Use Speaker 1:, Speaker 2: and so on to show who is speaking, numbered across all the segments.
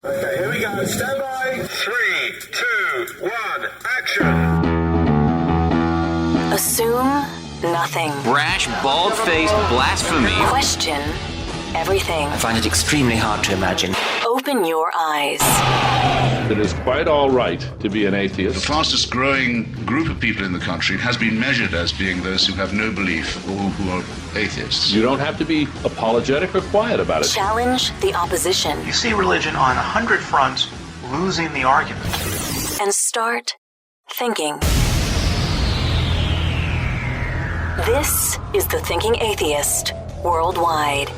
Speaker 1: Okay, here we go. Stand by. 3, 2, 1, action.
Speaker 2: Assume nothing.
Speaker 3: Brash, bald-faced blasphemy.
Speaker 2: Question everything.
Speaker 4: I find it extremely hard to imagine.
Speaker 2: Open your eyes.
Speaker 5: It is quite all right to be an atheist.
Speaker 6: The fastest growing group of people in the country has been measured as being those who have no belief or who are atheists.
Speaker 5: You don't have to be apologetic or quiet about it.
Speaker 2: Challenge the opposition.
Speaker 7: You see religion on 100 fronts losing the argument.
Speaker 2: And start thinking. This is The Thinking Atheist Worldwide.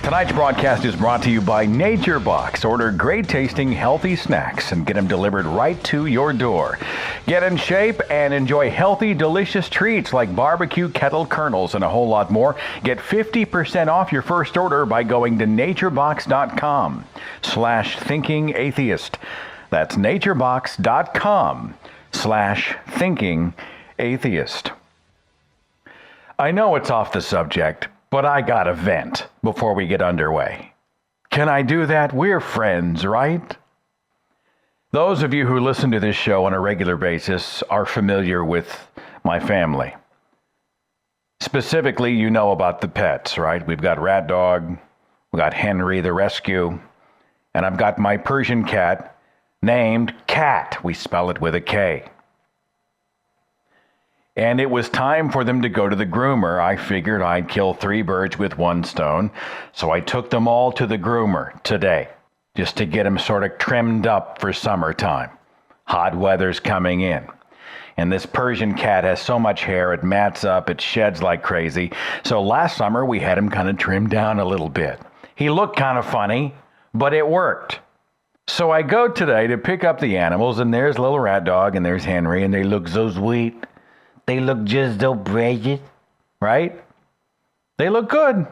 Speaker 8: Tonight's broadcast is brought to you by Nature Box. Order great tasting, healthy snacks and get them delivered right to your door. Get in shape and enjoy healthy, delicious treats like barbecue kettle kernels and a whole lot more. Get 50% off your first order by going to naturebox.com/thinkingatheist. That's naturebox.com/thinkingatheist. I know it's off the subject, but I gotta vent before we get underway. Can I do that? We're friends, right? Those of you who listen to this show on a regular basis are familiar with my family. Specifically, you know about the pets, right? We've got Rat Dog, we've got Henry the Rescue, and I've got my Persian cat named Cat. We spell it with a K. And it was time for them to go to the groomer. I figured I'd kill 3 birds with 1 stone. So I took them all to the groomer today, just to get them sort of trimmed up for summertime. Hot weather's coming in. And this Persian cat has so much hair, it mats up, it sheds like crazy. So last summer we had him kind of trimmed down a little bit. He looked kind of funny, but it worked. So I go today to pick up the animals, and there's little Rat Dog, and there's Henry, and they look so sweet. They look just so precious, right? They look good.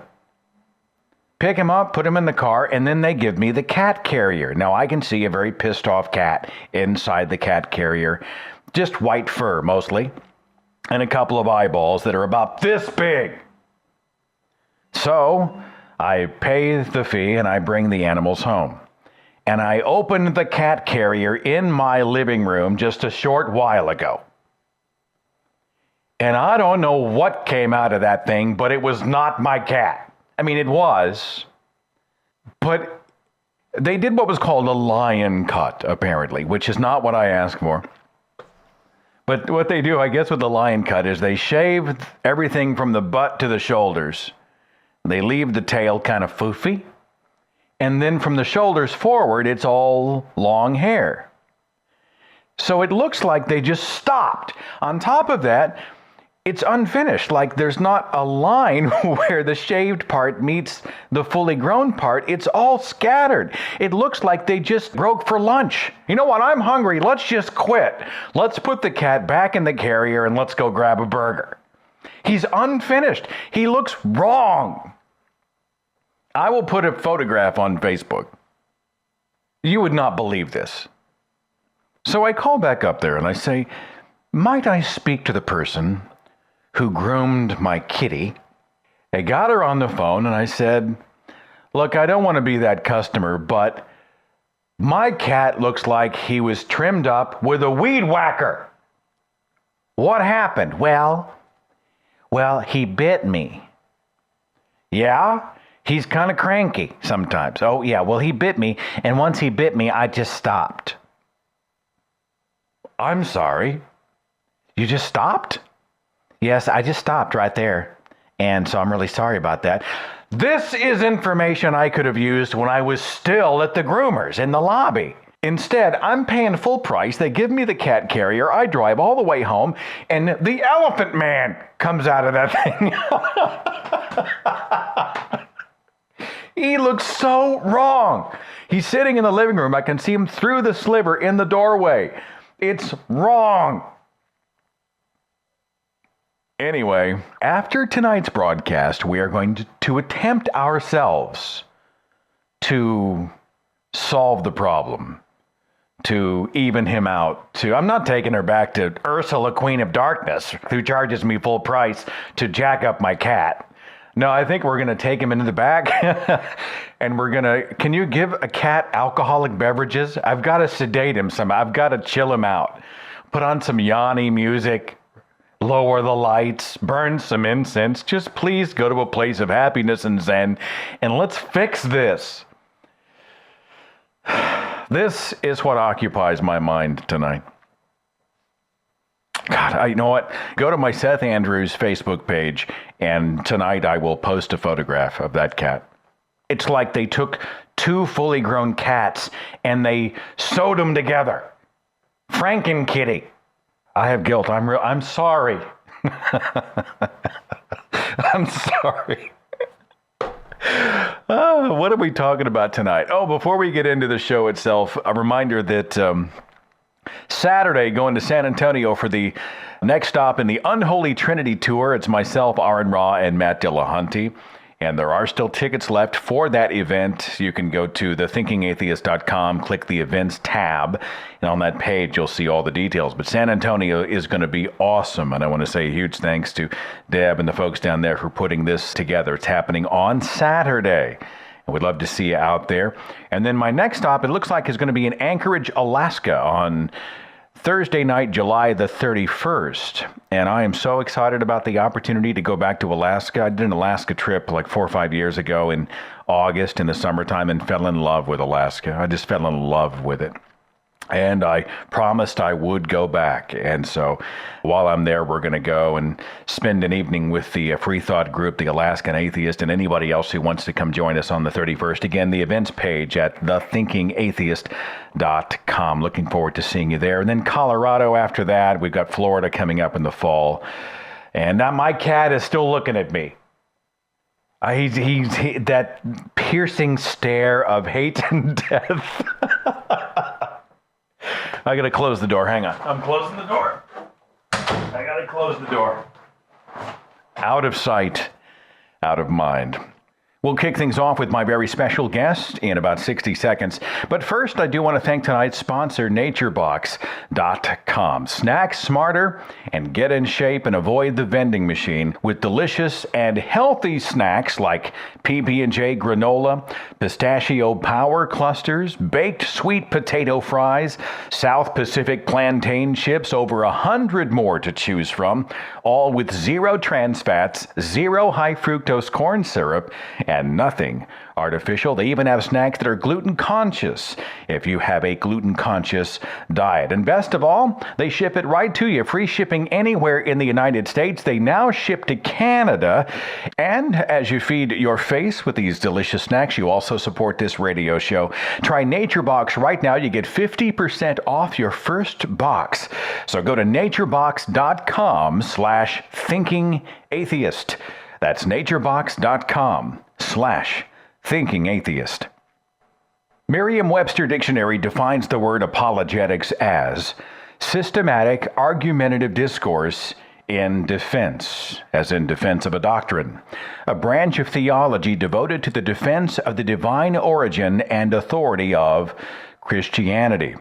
Speaker 8: Pick him up, put him in the car, and then they give me the cat carrier. Now, I can see a very pissed off cat inside the cat carrier. Just white fur, mostly. And a couple of eyeballs that are about this big. So, I pay the fee and I bring the animals home. And I opened the cat carrier in my living room just a short while ago. And I don't know what came out of that thing, but it was not my cat. I mean, it was. But they did what was called a lion cut, apparently, which is not what I asked for. But what they do, I guess, with the lion cut is they shave everything from the butt to the shoulders. They leave the tail kind of foofy. And then from the shoulders forward, it's all long hair. So it looks like they just stopped. On top of that, it's unfinished, like there's not a line where the shaved part meets the fully grown part. It's all scattered. It looks like they just broke for lunch. You know what? I'm hungry. Let's just quit. Let's put the cat back in the carrier and let's go grab a burger. He's unfinished. He looks wrong. I will put a photograph on Facebook. You would not believe this. So I call back up there and I say, might I speak to the person who groomed my kitty? I got her on the phone and I said, look, I don't want to be that customer, but my cat looks like he was trimmed up with a weed whacker. What happened? Well, he bit me. Yeah? He's kind of cranky sometimes. Oh, yeah, well, he bit me, and once he bit me, I just stopped. I'm sorry. You just stopped? Yes, I just stopped right there. And so I'm really sorry about that. This is information I could have used when I was still at the groomers in the lobby. Instead, I'm paying full price. They give me the cat carrier. I drive all the way home, and the elephant man comes out of that thing. He looks so wrong. He's sitting in the living room. I can see him through the sliver in the doorway. It's wrong. Anyway, after tonight's broadcast, we are going to attempt ourselves to solve the problem, to even him out. I'm not taking her back to Ursula, Queen of Darkness, who charges me full price to jack up my cat. No, I think we're going to take him into the back and can you give a cat alcoholic beverages? I've got to sedate him some. I've got to chill him out. Put on some Yanni music, lower the lights, burn some incense. Just please go to a place of happiness and zen, and let's fix this. This is what occupies my mind tonight. God, you know what? Go to my Seth Andrews Facebook page, and tonight I will post a photograph of that cat. It's like they took two fully grown cats and they sewed them together. Franken-Kitty. I have guilt. I'm sorry. I'm sorry. What are we talking about tonight? Oh, before we get into the show itself, a reminder that Saturday, going to San Antonio for the next stop in the Unholy Trinity Tour. It's myself, AronRa, and Matt Dillahunty. And there are still tickets left for that event. You can go to thethinkingatheist.com, click the events tab, and on that page you'll see all the details. But San Antonio is going to be awesome, and I want to say a huge thanks to Deb and the folks down there for putting this together. It's happening on Saturday. And we'd love to see you out there. And then my next stop, it looks like, is going to be in Anchorage, Alaska on Thursday night, July the 31st. And I am so excited about the opportunity to go back to Alaska. I did an Alaska trip like 4 or 5 years ago in August in the summertime and fell in love with Alaska. I just fell in love with it. And I promised I would go back. And so while I'm there, we're going to go and spend an evening with the Free Thought group, the Alaskan Atheist, and anybody else who wants to come join us on the 31st. Again, the events page at thethinkingatheist.com. Looking forward to seeing you there. And then Colorado after that. We've got Florida coming up in the fall. And now my cat is still looking at me. He's that piercing stare of hate and death. I gotta close the door. Hang on. I'm closing the door. I gotta close the door. Out of sight, out of mind. We'll kick things off with my very special guest in about 60 seconds. But first, I do want to thank tonight's sponsor, naturebox.com. Snack smarter and get in shape and avoid the vending machine with delicious and healthy snacks like PB&J granola, pistachio power clusters, baked sweet potato fries, South Pacific plantain chips, over 100 more to choose from, all with zero trans fats, zero high fructose corn syrup, and nothing artificial. They even have snacks that are gluten conscious if you have a gluten conscious diet. And best of all, they ship it right to you. Free shipping anywhere in the United States. They now ship to Canada. And as you feed your face with these delicious snacks, you also support this radio show. Try NatureBox right now. You get 50% off your first box. So go to naturebox.com/thinkingatheist. That's naturebox.com/thinkingatheist. Merriam Webster Dictionary defines the word apologetics as systematic argumentative discourse in defense, as in defense of a doctrine, a branch of theology devoted to the defense of the divine origin and authority of Christianity.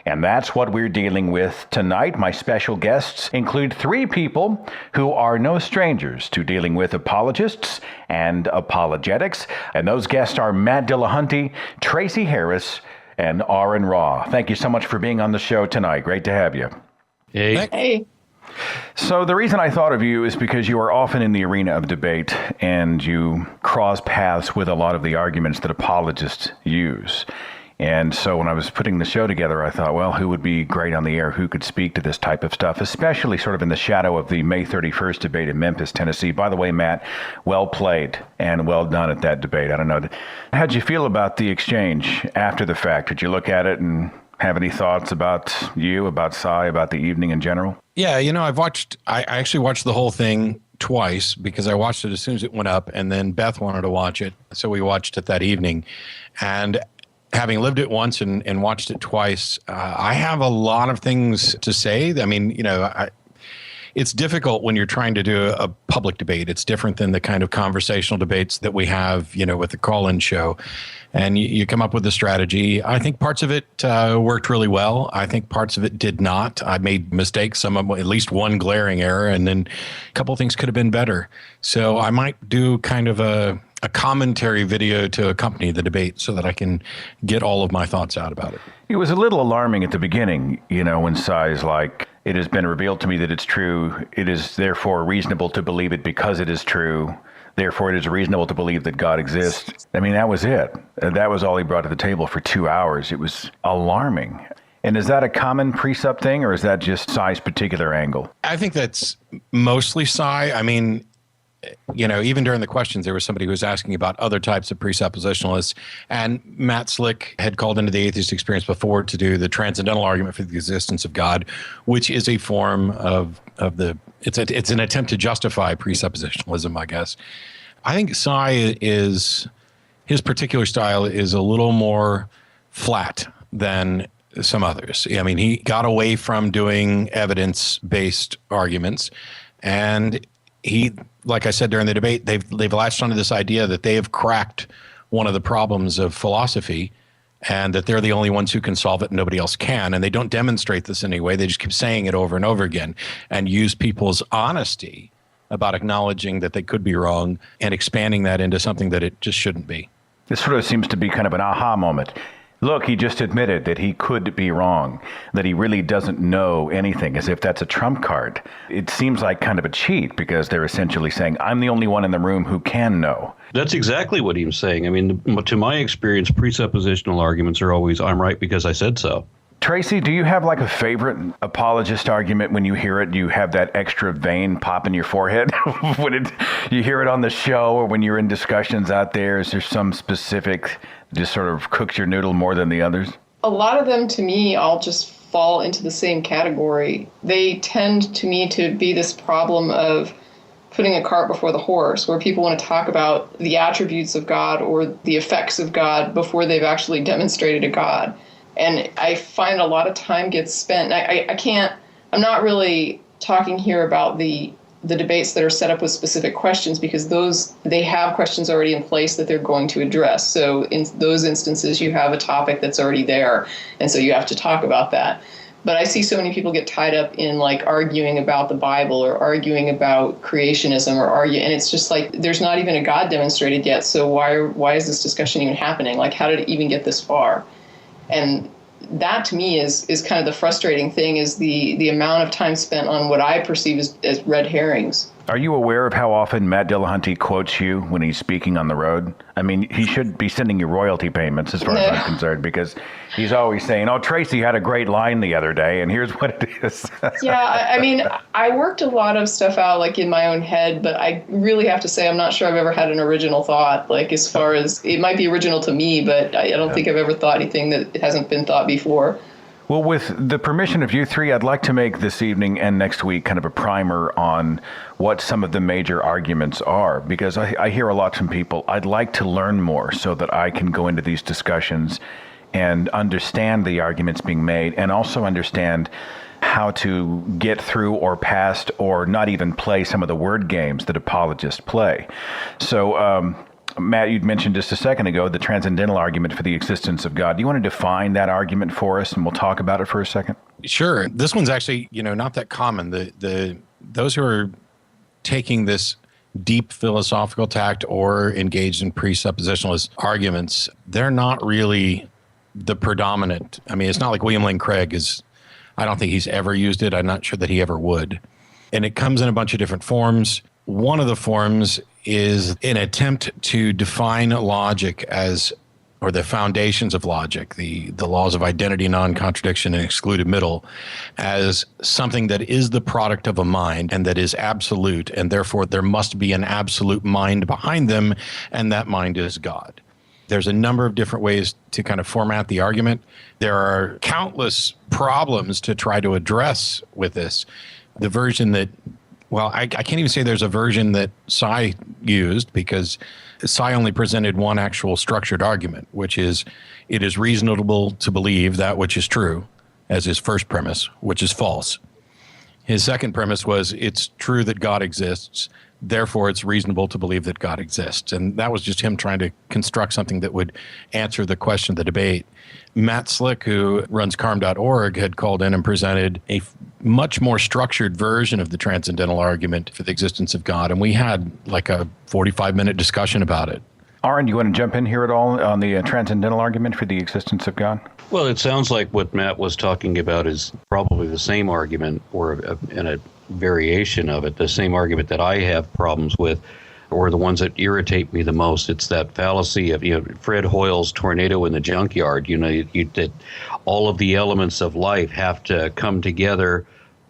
Speaker 8: And that's what we're dealing with tonight. My special guests include three people who are no strangers to dealing with apologists and apologetics. And those guests are Matt Dillahunty, Tracie Harris, and AronRa. Thank you so much for being on the show tonight. Great to have you.
Speaker 9: Hey.
Speaker 8: So the reason I thought of you is because you are often in the arena of debate and you cross paths with a lot of the arguments that apologists use. And so when I was putting the show together, I thought, well, who would be great on the air? Who could speak to this type of stuff, especially sort of in the shadow of the May 31st debate in Memphis, Tennessee? By the way, Matt, well played and well done at that debate. I don't know. How'd you feel about the exchange after the fact? Did you look at it and have any thoughts about you, about Cy, about the evening in general?
Speaker 9: Yeah, I actually watched the whole thing twice because I watched it as soon as it went up, and then Beth wanted to watch it. So we watched it that evening. And having lived it once and watched it twice, I have a lot of things to say. I mean, it's difficult when you're trying to do a public debate. It's different than the kind of conversational debates that we have, with the call-in show. And you come up with a strategy. I think parts of it worked really well. I think parts of it did not. I made mistakes, at least one glaring error, and then a couple of things could have been better. So I might do kind of a commentary video to accompany the debate so that I can get all of my thoughts out about it.
Speaker 8: It was a little alarming at the beginning, when Sai's like, it has been revealed to me that it's true. It is therefore reasonable to believe it because it is true. Therefore, it is reasonable to believe that God exists. I mean, that was it. That was all he brought to the table for 2 hours. It was alarming. And is that a common precept thing, or is that just Sai's particular angle?
Speaker 9: I think that's mostly Sai. I mean, even during the questions, there was somebody who was asking about other types of presuppositionalists. And Matt Slick had called into the atheist experience before to do the transcendental argument for the existence of God, which is a form of it's an attempt to justify presuppositionalism, I guess. I think Sai his particular style is a little more flat than some others. I mean, he got away from doing evidence-based arguments, and he, like I said during the debate, they've latched onto this idea that they have cracked one of the problems of philosophy, and that they're the only ones who can solve it and nobody else can. And they don't demonstrate this in any way. They just keep saying it over and over again and use people's honesty about acknowledging that they could be wrong and expanding that into something that it just shouldn't be.
Speaker 8: This sort of seems to be kind of an aha moment. Look, he just admitted that he could be wrong, that he really doesn't know anything, as if that's a trump card. It seems like kind of a cheat, because they're essentially saying, I'm the only one in the room who can know.
Speaker 10: That's exactly what he was saying. I mean, to my experience, presuppositional arguments are always, I'm right because I said so.
Speaker 8: Tracie, do you have like a favorite apologist argument? When you hear it, you have that extra vein pop in your forehead when you hear it on the show, or when you're in discussions out there? Is there some specific just sort of cooks your noodle more than the others?
Speaker 11: A lot of them, to me, all just fall into the same category. They tend to me to be this problem of putting a cart before the horse, where people want to talk about the attributes of God or the effects of God before they've actually demonstrated a God. And I find a lot of time gets spent. I'm not really talking here about the debates that are set up with specific questions, because they have questions already in place that they're going to address. So in those instances, you have a topic that's already there, and so you have to talk about that. But I see so many people get tied up in like arguing about the Bible or arguing about creationism and it's just like, there's not even a God demonstrated yet. So why is this discussion even happening? Like, how did it even get this far? And that to me is kind of the frustrating thing, is the amount of time spent on what I perceive as red herrings.
Speaker 8: Are you aware of how often Matt Dillahunty quotes you when he's speaking on the road? I mean, he should be sending you royalty payments as far as I'm concerned, because he's always saying, oh, Tracie had a great line the other day, and here's what it is.
Speaker 11: Yeah, I mean, I worked a lot of stuff out like in my own head, but I really have to say I'm not sure I've ever had an original thought, like as far as it might be original to me, but I don't think I've ever thought anything that hasn't been thought before.
Speaker 8: Well, with the permission of you three, I'd like to make this evening and next week kind of a primer on what some of the major arguments are, because I hear a lot from people. I'd like to learn more so that I can go into these discussions and understand the arguments being made, and also understand how to get through or past or not even play some of the word games that apologists play. So, Matt, you'd mentioned just a second ago the transcendental argument for the existence of God. Do you want to define that argument for us, and we'll talk about it for a second?
Speaker 9: Sure. This one's actually, not that common. Those who are taking this deep philosophical tact or engaged in presuppositionalist arguments, they're not really the predominant. I mean, it's not like William Lane Craig is. I don't think he's ever used it. I'm not sure that he ever would. And it comes in a bunch of different forms. One of the forms is an attempt to define logic as, or the foundations of logic, the laws of identity, non-contradiction, and excluded middle, as something that is the product of a mind and that is absolute, and therefore there must be an absolute mind behind them, and that mind is God. There's a number of different ways to kind of format the argument. There are countless problems to try to address with this. The version that, well, I can't even say there's a version that Sai used, because Sai only presented one actual structured argument, which is, it is reasonable to believe that which is true, as his first premise, which is false. His second premise was it's true that God exists, therefore it's reasonable to believe that God exists. And that was just him trying to construct something that would answer the question of the debate. Matt Slick, who runs carm.org, had called in and presented a much more structured version of the transcendental argument for the existence of God. And we had like a 45-minute discussion about it.
Speaker 8: Aaron, you want to jump in here at all on the transcendental argument for the existence of God?
Speaker 10: Well, it sounds like what Matt was talking about is probably the same argument, or in a variation of it, the same argument that I have problems with, or the ones that irritate me the most. It's that fallacy of, Fred Hoyle's tornado in the junkyard, that all of the elements of life have to come together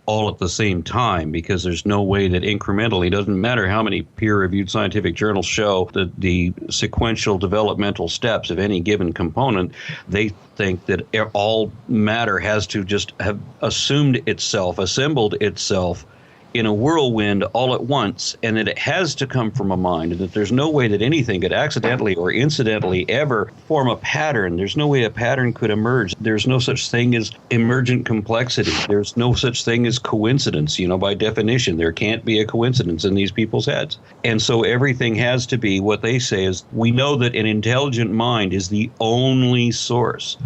Speaker 10: all at the same time, because there's no way that incrementally, doesn't matter how many peer-reviewed scientific journals show that the sequential developmental steps of any given component, they think that all matter has to just have assembled itself in a whirlwind all at once, and that it has to come from a mind, and that there's no way that anything could accidentally or incidentally ever form a pattern. There's no way a pattern could emerge. There's no such thing as emergent complexity. There's no such thing as coincidence. By definition, there can't be a coincidence in these people's heads. And so everything has to be, what they say is, we know that an intelligent mind is the only source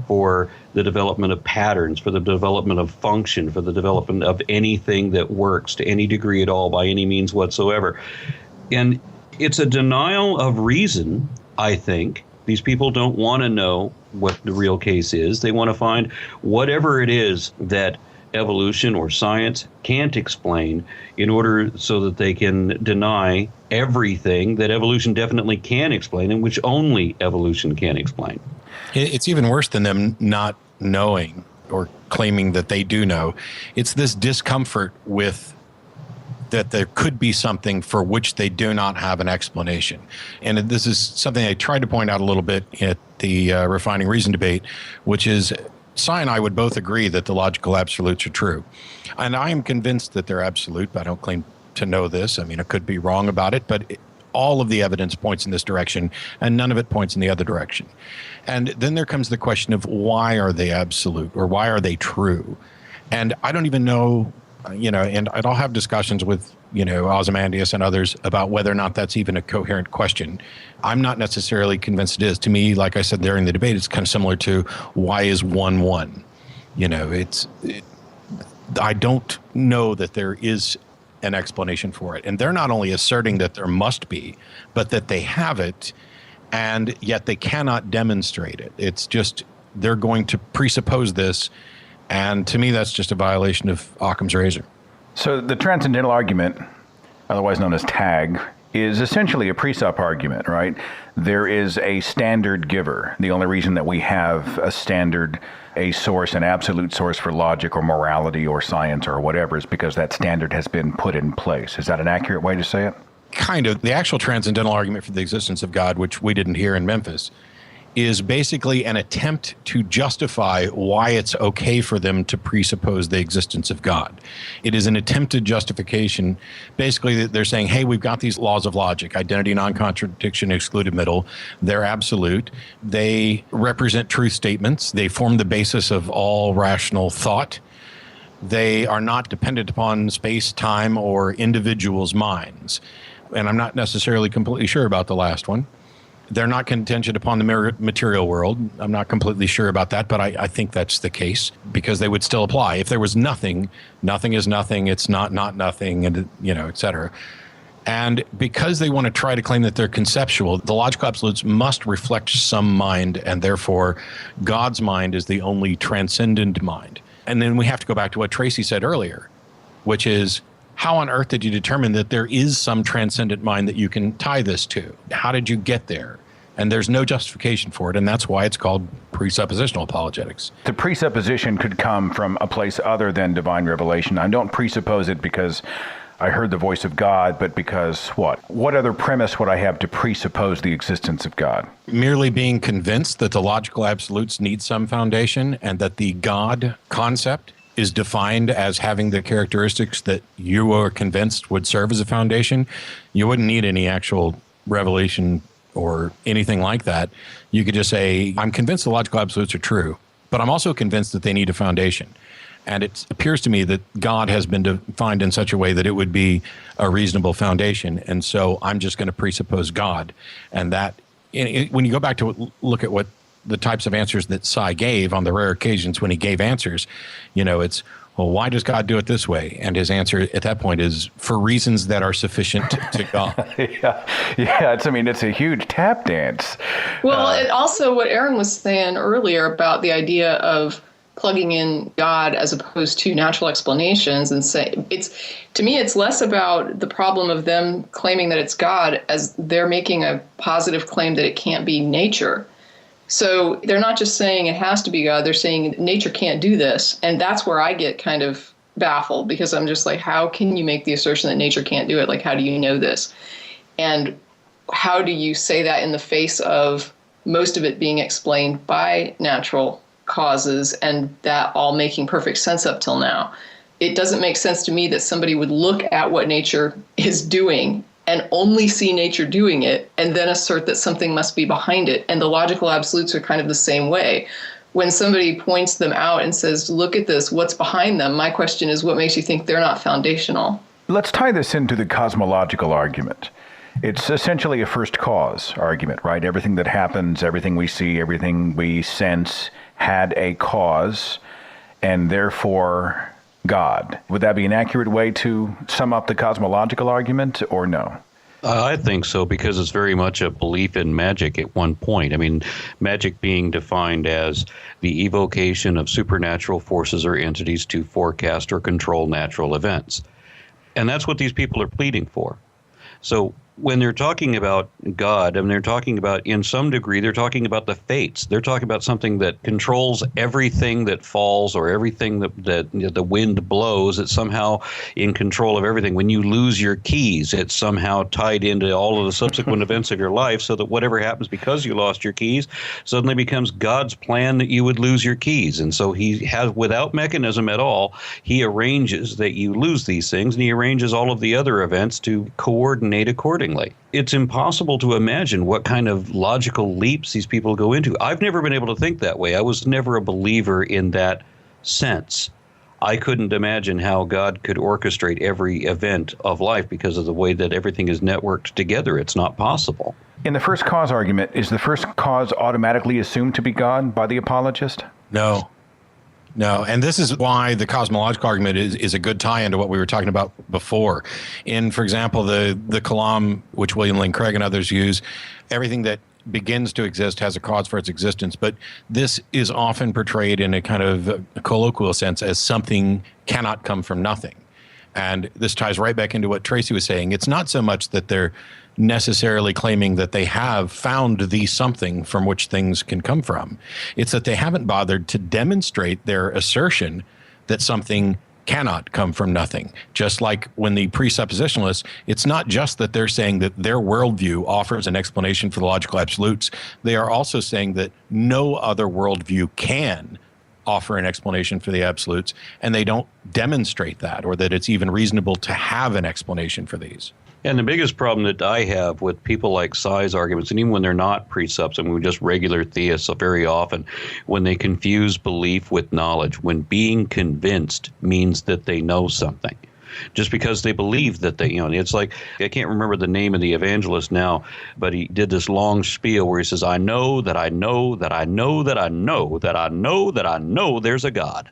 Speaker 10: for the development of patterns, for the development of function, for the development of anything that works to any degree at all by any means whatsoever. And it's a denial of reason, I think. These people don't want to know what the real case is. They want to find whatever it is that evolution or science can't explain in order so that they can deny everything that evolution definitely can explain, and which only evolution can explain.
Speaker 9: It's even worse than them not knowing or claiming that they do know. It's this discomfort with that there could be something for which they do not have an explanation. And this is something I tried to point out a little bit at the Refining Reason debate, which is Cy and I would both agree that the logical absolutes are true. And I am convinced that they're absolute, but I don't claim to know this. I mean, I could be wrong about it, but all of the evidence points in this direction, and none of it points in the other direction. And then there comes the question of why are they absolute, or why are they true? And I don't even know, and I'll have discussions with, Ozymandias and others about whether or not that's even a coherent question. I'm not necessarily convinced it is. To me, like I said during the debate, it's kind of similar to why is 1 1? I don't know that there is an explanation for it. And they're not only asserting that there must be, but that they have it, and yet they cannot demonstrate it. It's just, they're going to presuppose this, and to me that's just a violation of Occam's razor.
Speaker 8: So the transcendental argument, otherwise known as TAG, is essentially a presup argument, right? There is a standard giver. The only reason that we have a standard, a source, an absolute source for logic or morality or science or whatever is because that standard has been put in place. Is that an accurate way to say it?
Speaker 9: Kind of. The actual transcendental argument for the existence of God, which we didn't hear in Memphis, is basically an attempt to justify why it's okay for them to presuppose the existence of God. It is an attempted justification. Basically, they're saying, hey, we've got these laws of logic, identity, non-contradiction, excluded middle. They're absolute. They represent truth statements. They form the basis of all rational thought. They are not dependent upon space, time, or individuals' minds. And I'm not necessarily completely sure about the last one. They're not contingent upon the material world. I'm not completely sure about that, but I think that's the case because they would still apply. If there was nothing, nothing is nothing, it's not nothing, and, et cetera. And because they want to try to claim that they're conceptual, the logical absolutes must reflect some mind, and therefore God's mind is the only transcendent mind. And then we have to go back to what Tracie said earlier, which is, how on earth did you determine that there is some transcendent mind that you can tie this to? How did you get there? And there's no justification for it, and that's why it's called presuppositional apologetics.
Speaker 8: The presupposition could come from a place other than divine revelation. I don't presuppose it because I heard the voice of God, but because what? What other premise would I have to presuppose the existence of God?
Speaker 9: Merely being convinced that the logical absolutes need some foundation and that the God concept is defined as having the characteristics that you are convinced would serve as a foundation. You wouldn't need any actual revelation or anything like that. You could just say, I'm convinced the logical absolutes are true, but I'm also convinced that they need a foundation. And it appears to me that God has been defined in such a way that it would be a reasonable foundation. And so I'm just going to presuppose God. And that, when you go back to look at what the types of answers that Sai gave on the rare occasions when he gave answers, it's, well, why does God do it this way? And his answer at that point is for reasons that are sufficient to God.
Speaker 8: It's a huge tap dance.
Speaker 11: Well, it also what Aaron was saying earlier about the idea of plugging in God as opposed to natural explanations, and to me it's less about the problem of them claiming that it's God as they're making a positive claim that it can't be nature. So they're not just saying it has to be God, they're saying nature can't do this. And that's where I get kind of baffled, because I'm just like, how can you make the assertion that nature can't do it? Like, how do you know this? And how do you say that in the face of most of it being explained by natural causes and that all making perfect sense up till now? It doesn't make sense to me that somebody would look at what nature is doing and only see nature doing it and then assert that something must be behind it. And the logical absolutes are kind of the same way. When somebody points them out and says, look at this, what's behind them? My question is, what makes you think they're not foundational?
Speaker 8: Let's tie this into the cosmological argument. It's essentially a first cause argument, right? Everything that happens, everything we see, everything we sense had a cause, and therefore God. Would that be an accurate way to sum up the cosmological argument, or no?
Speaker 10: I think so, because it's very much a belief in magic at one point. I mean, magic being defined as the evocation of supernatural forces or entities to forecast or control natural events. And that's what these people are pleading for. So when they're talking about God, and they're talking about, in some degree, they're talking about the fates. They're talking about something that controls everything that falls or everything that the wind blows. It's somehow in control of everything. When you lose your keys, it's somehow tied into all of the subsequent events of your life, so that whatever happens because you lost your keys suddenly becomes God's plan that you would lose your keys. And so he has, without mechanism at all, he arranges that you lose these things, and he arranges all of the other events to coordinate accordingly. It's impossible to imagine what kind of logical leaps these people go into. I've never been able to think that way. I was never a believer in that sense. I couldn't imagine how God could orchestrate every event of life because of the way that everything is networked together. It's not possible.
Speaker 8: In the first cause argument, is the first cause automatically assumed to be God by the apologist?
Speaker 9: No. And this is why the cosmological argument is a good tie into what we were talking about before. In, for example, the Kalam, which William Lane Craig and others use, everything that begins to exist has a cause for its existence. But this is often portrayed in a kind of colloquial sense as something cannot come from nothing. And this ties right back into what Tracie was saying. It's not so much that they're necessarily claiming that they have found the something from which things can come from. It's that they haven't bothered to demonstrate their assertion that something cannot come from nothing. Just like when the presuppositionalists, it's not just that they're saying that their worldview offers an explanation for the logical absolutes. They are also saying that no other worldview can offer an explanation for the absolutes, and they don't demonstrate that, or that it's even reasonable to have an explanation for these.
Speaker 10: And the biggest problem that I have with people like Sai's arguments, and even when they're not presups, and we're just regular theists very often, when they confuse belief with knowledge, when being convinced means that they know something. Just because they believe that they, it's like, I can't remember the name of the evangelist now, but he did this long spiel where he says, I know that I know that I know that I know that I know that I know there's a God.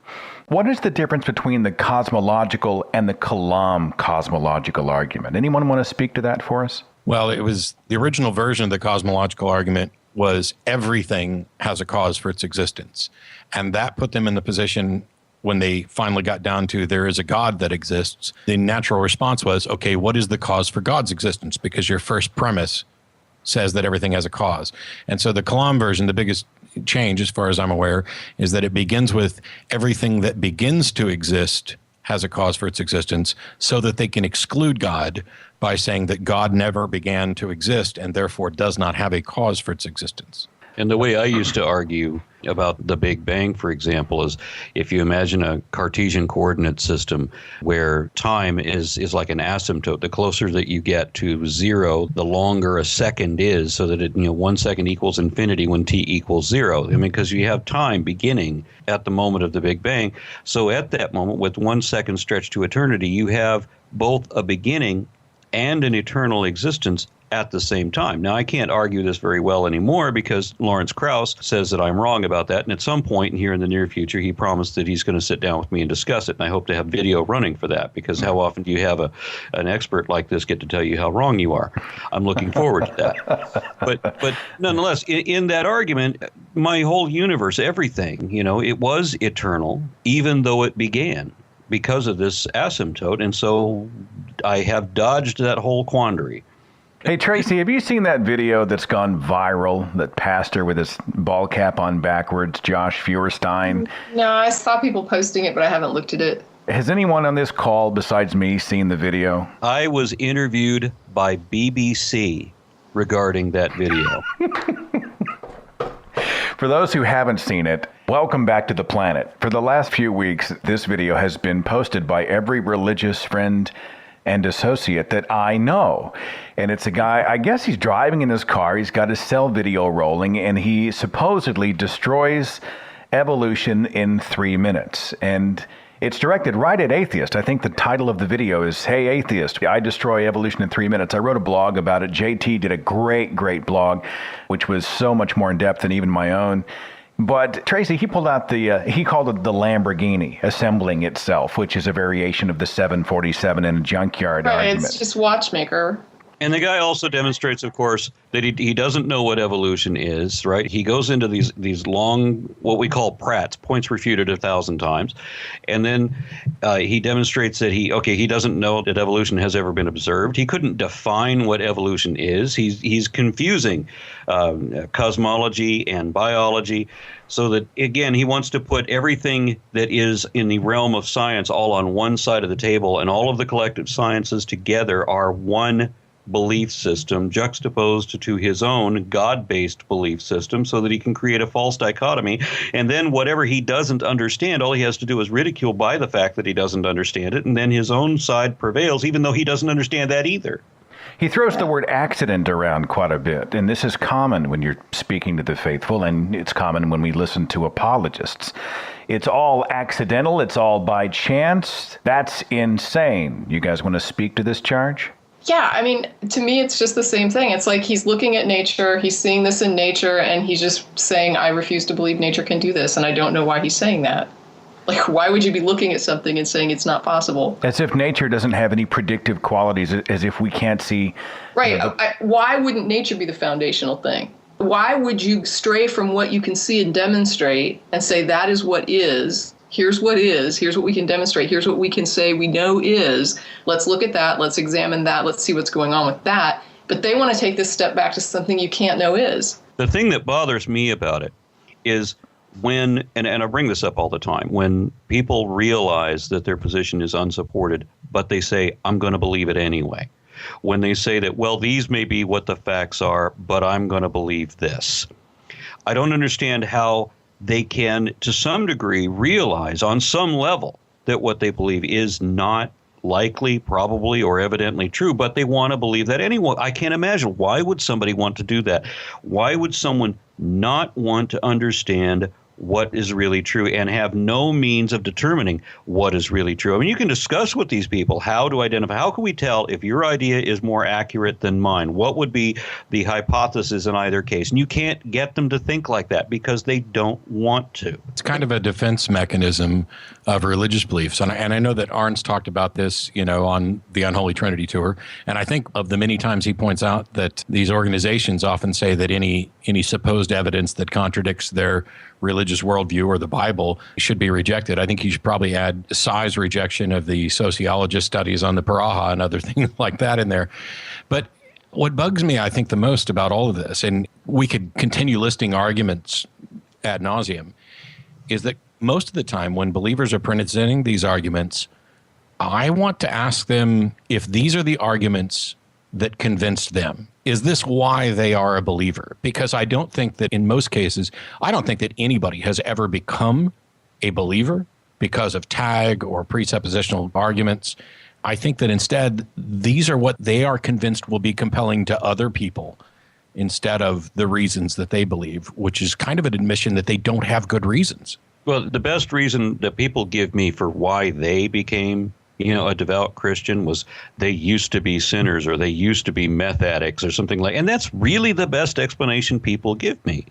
Speaker 8: What is the difference between the cosmological and the Kalam cosmological argument? Anyone want to speak to that for us?
Speaker 9: Well, it was the original version of the cosmological argument was everything has a cause for its existence. And that put them in the position when they finally got down to there is a God that exists. The natural response was, okay, what is the cause for God's existence? Because your first premise says that everything has a cause. And so the Kalam version, the biggest change, as far as I'm aware, is that it begins with everything that begins to exist has a cause for its existence, so that they can exclude God by saying that God never began to exist and therefore does not have a cause for its existence.
Speaker 10: And the way I used to argue about the Big Bang, for example, is if you imagine a Cartesian coordinate system where time is like an asymptote. The closer that you get to zero, the longer a second is, so that 1 second equals infinity when t equals zero. I mean, because you have time beginning at the moment of the Big Bang. So at that moment, with 1 second stretched to eternity, you have both a beginning and an eternal existence at the same time. Now, I can't argue this very well anymore because Lawrence Krauss says that I'm wrong about that. And at some point here in the near future, he promised that he's going to sit down with me and discuss it. And I hope to have video running for that, because how often do you have an expert like this get to tell you how wrong you are? I'm looking forward to that. But nonetheless, in that argument, my whole universe, everything, it was eternal, even though it began, because of this asymptote. And so I have dodged that whole quandary.
Speaker 8: Hey, Tracie, have you seen that video that's gone viral, that pastor with his ball cap on backwards, Josh Feuerstein?
Speaker 11: No, I saw people posting it, but I haven't looked at it.
Speaker 8: Has anyone on this call besides me seen the video?
Speaker 10: I was interviewed by BBC regarding that video.
Speaker 8: For those who haven't seen it, welcome back to the planet. For the last few weeks, this video has been posted by every religious friend and associate that I know. And it's a guy, I guess he's driving in his car, he's got his cell video rolling, and he supposedly destroys evolution in 3 minutes. And it's directed right at atheists. I think the title of the video is, "Hey Atheist, I destroy evolution in 3 minutes." I wrote a blog about it. JT did a great blog, which was so much more in depth than even my own. But Tracie, he pulled out he called it the Lamborghini assembling itself, which is a variation of the 747 in a junkyard argument.
Speaker 11: It's just watchmaker.
Speaker 10: And the guy also demonstrates, of course, that he doesn't know what evolution is, right? He goes into these long, what we call Pratt's, points refuted 1,000 times. And then he demonstrates that he doesn't know that evolution has ever been observed. He couldn't define what evolution is. He's confusing cosmology and biology, so that, again, he wants to put everything that is in the realm of science all on one side of the table, and all of the collective sciences together are one belief system juxtaposed to his own God-based belief system, so that he can create a false dichotomy. And then whatever he doesn't understand, all he has to do is ridicule by the fact that he doesn't understand it, and then his own side prevails, even though he doesn't understand that either.
Speaker 8: He throws the word accident around quite a bit, and this is common when you're speaking to the faithful, and it's common when we listen to apologists. It's all accidental, it's all by chance. That's insane. You guys want to speak to this charge?
Speaker 11: Yeah, I mean, to me, it's just the same thing. It's like he's looking at nature, he's seeing this in nature, and he's just saying, I refuse to believe nature can do this, and I don't know why he's saying that. Like, why would you be looking at something and saying it's not possible?
Speaker 8: As if nature doesn't have any predictive qualities, as if we can't see...
Speaker 11: Right. Why wouldn't nature be the foundational thing? Why would you stray from what you can see and demonstrate and say that is what is? Here's what we can demonstrate, here's what we can say we know is. Let's look at that, let's examine that, let's see what's going on with that. But they want to take this step back to something you can't know is.
Speaker 10: The thing that bothers me about it is when, and I bring this up all the time, when people realize that their position is unsupported, but they say, I'm going to believe it anyway. When they say that, well, these may be what the facts are, but I'm going to believe this. I don't understand how they can, to some degree, realize on some level that what they believe is not likely, probably, or evidently true, but they want to believe that anyway. I can't imagine. Why would somebody want to do that? Why would someone not want to understand what is really true and have no means of determining what is really true? I mean, you can discuss with these people how to identify. How can we tell if your idea is more accurate than mine? What would be the hypothesis in either case? And you can't get them to think like that because they don't want to.
Speaker 9: It's kind of a defense mechanism of religious beliefs. And I know that Arn's talked about this, on the Unholy Trinity tour. And I think of the many times he points out that these organizations often say that any supposed evidence that contradicts their religious worldview or the Bible should be rejected. I think you should probably add size rejection of the sociologist studies on the Paraha and other things like that in there. But what bugs me, I think, the most about all of this, and we could continue listing arguments ad nauseum, is that most of the time when believers are presenting these arguments, I want to ask them if these are the arguments that convinced them? Is this why they are a believer? Because I don't think that in most cases, I don't think that anybody has ever become a believer because of tag or presuppositional arguments. I think that instead, these are what they are convinced will be compelling to other people instead of the reasons that they believe, which is kind of an admission that they don't have good reasons.
Speaker 10: Well, the best reason that people give me for why they became, a devout Christian was they used to be sinners or they used to be meth addicts or something like, and that's really the best explanation people give me.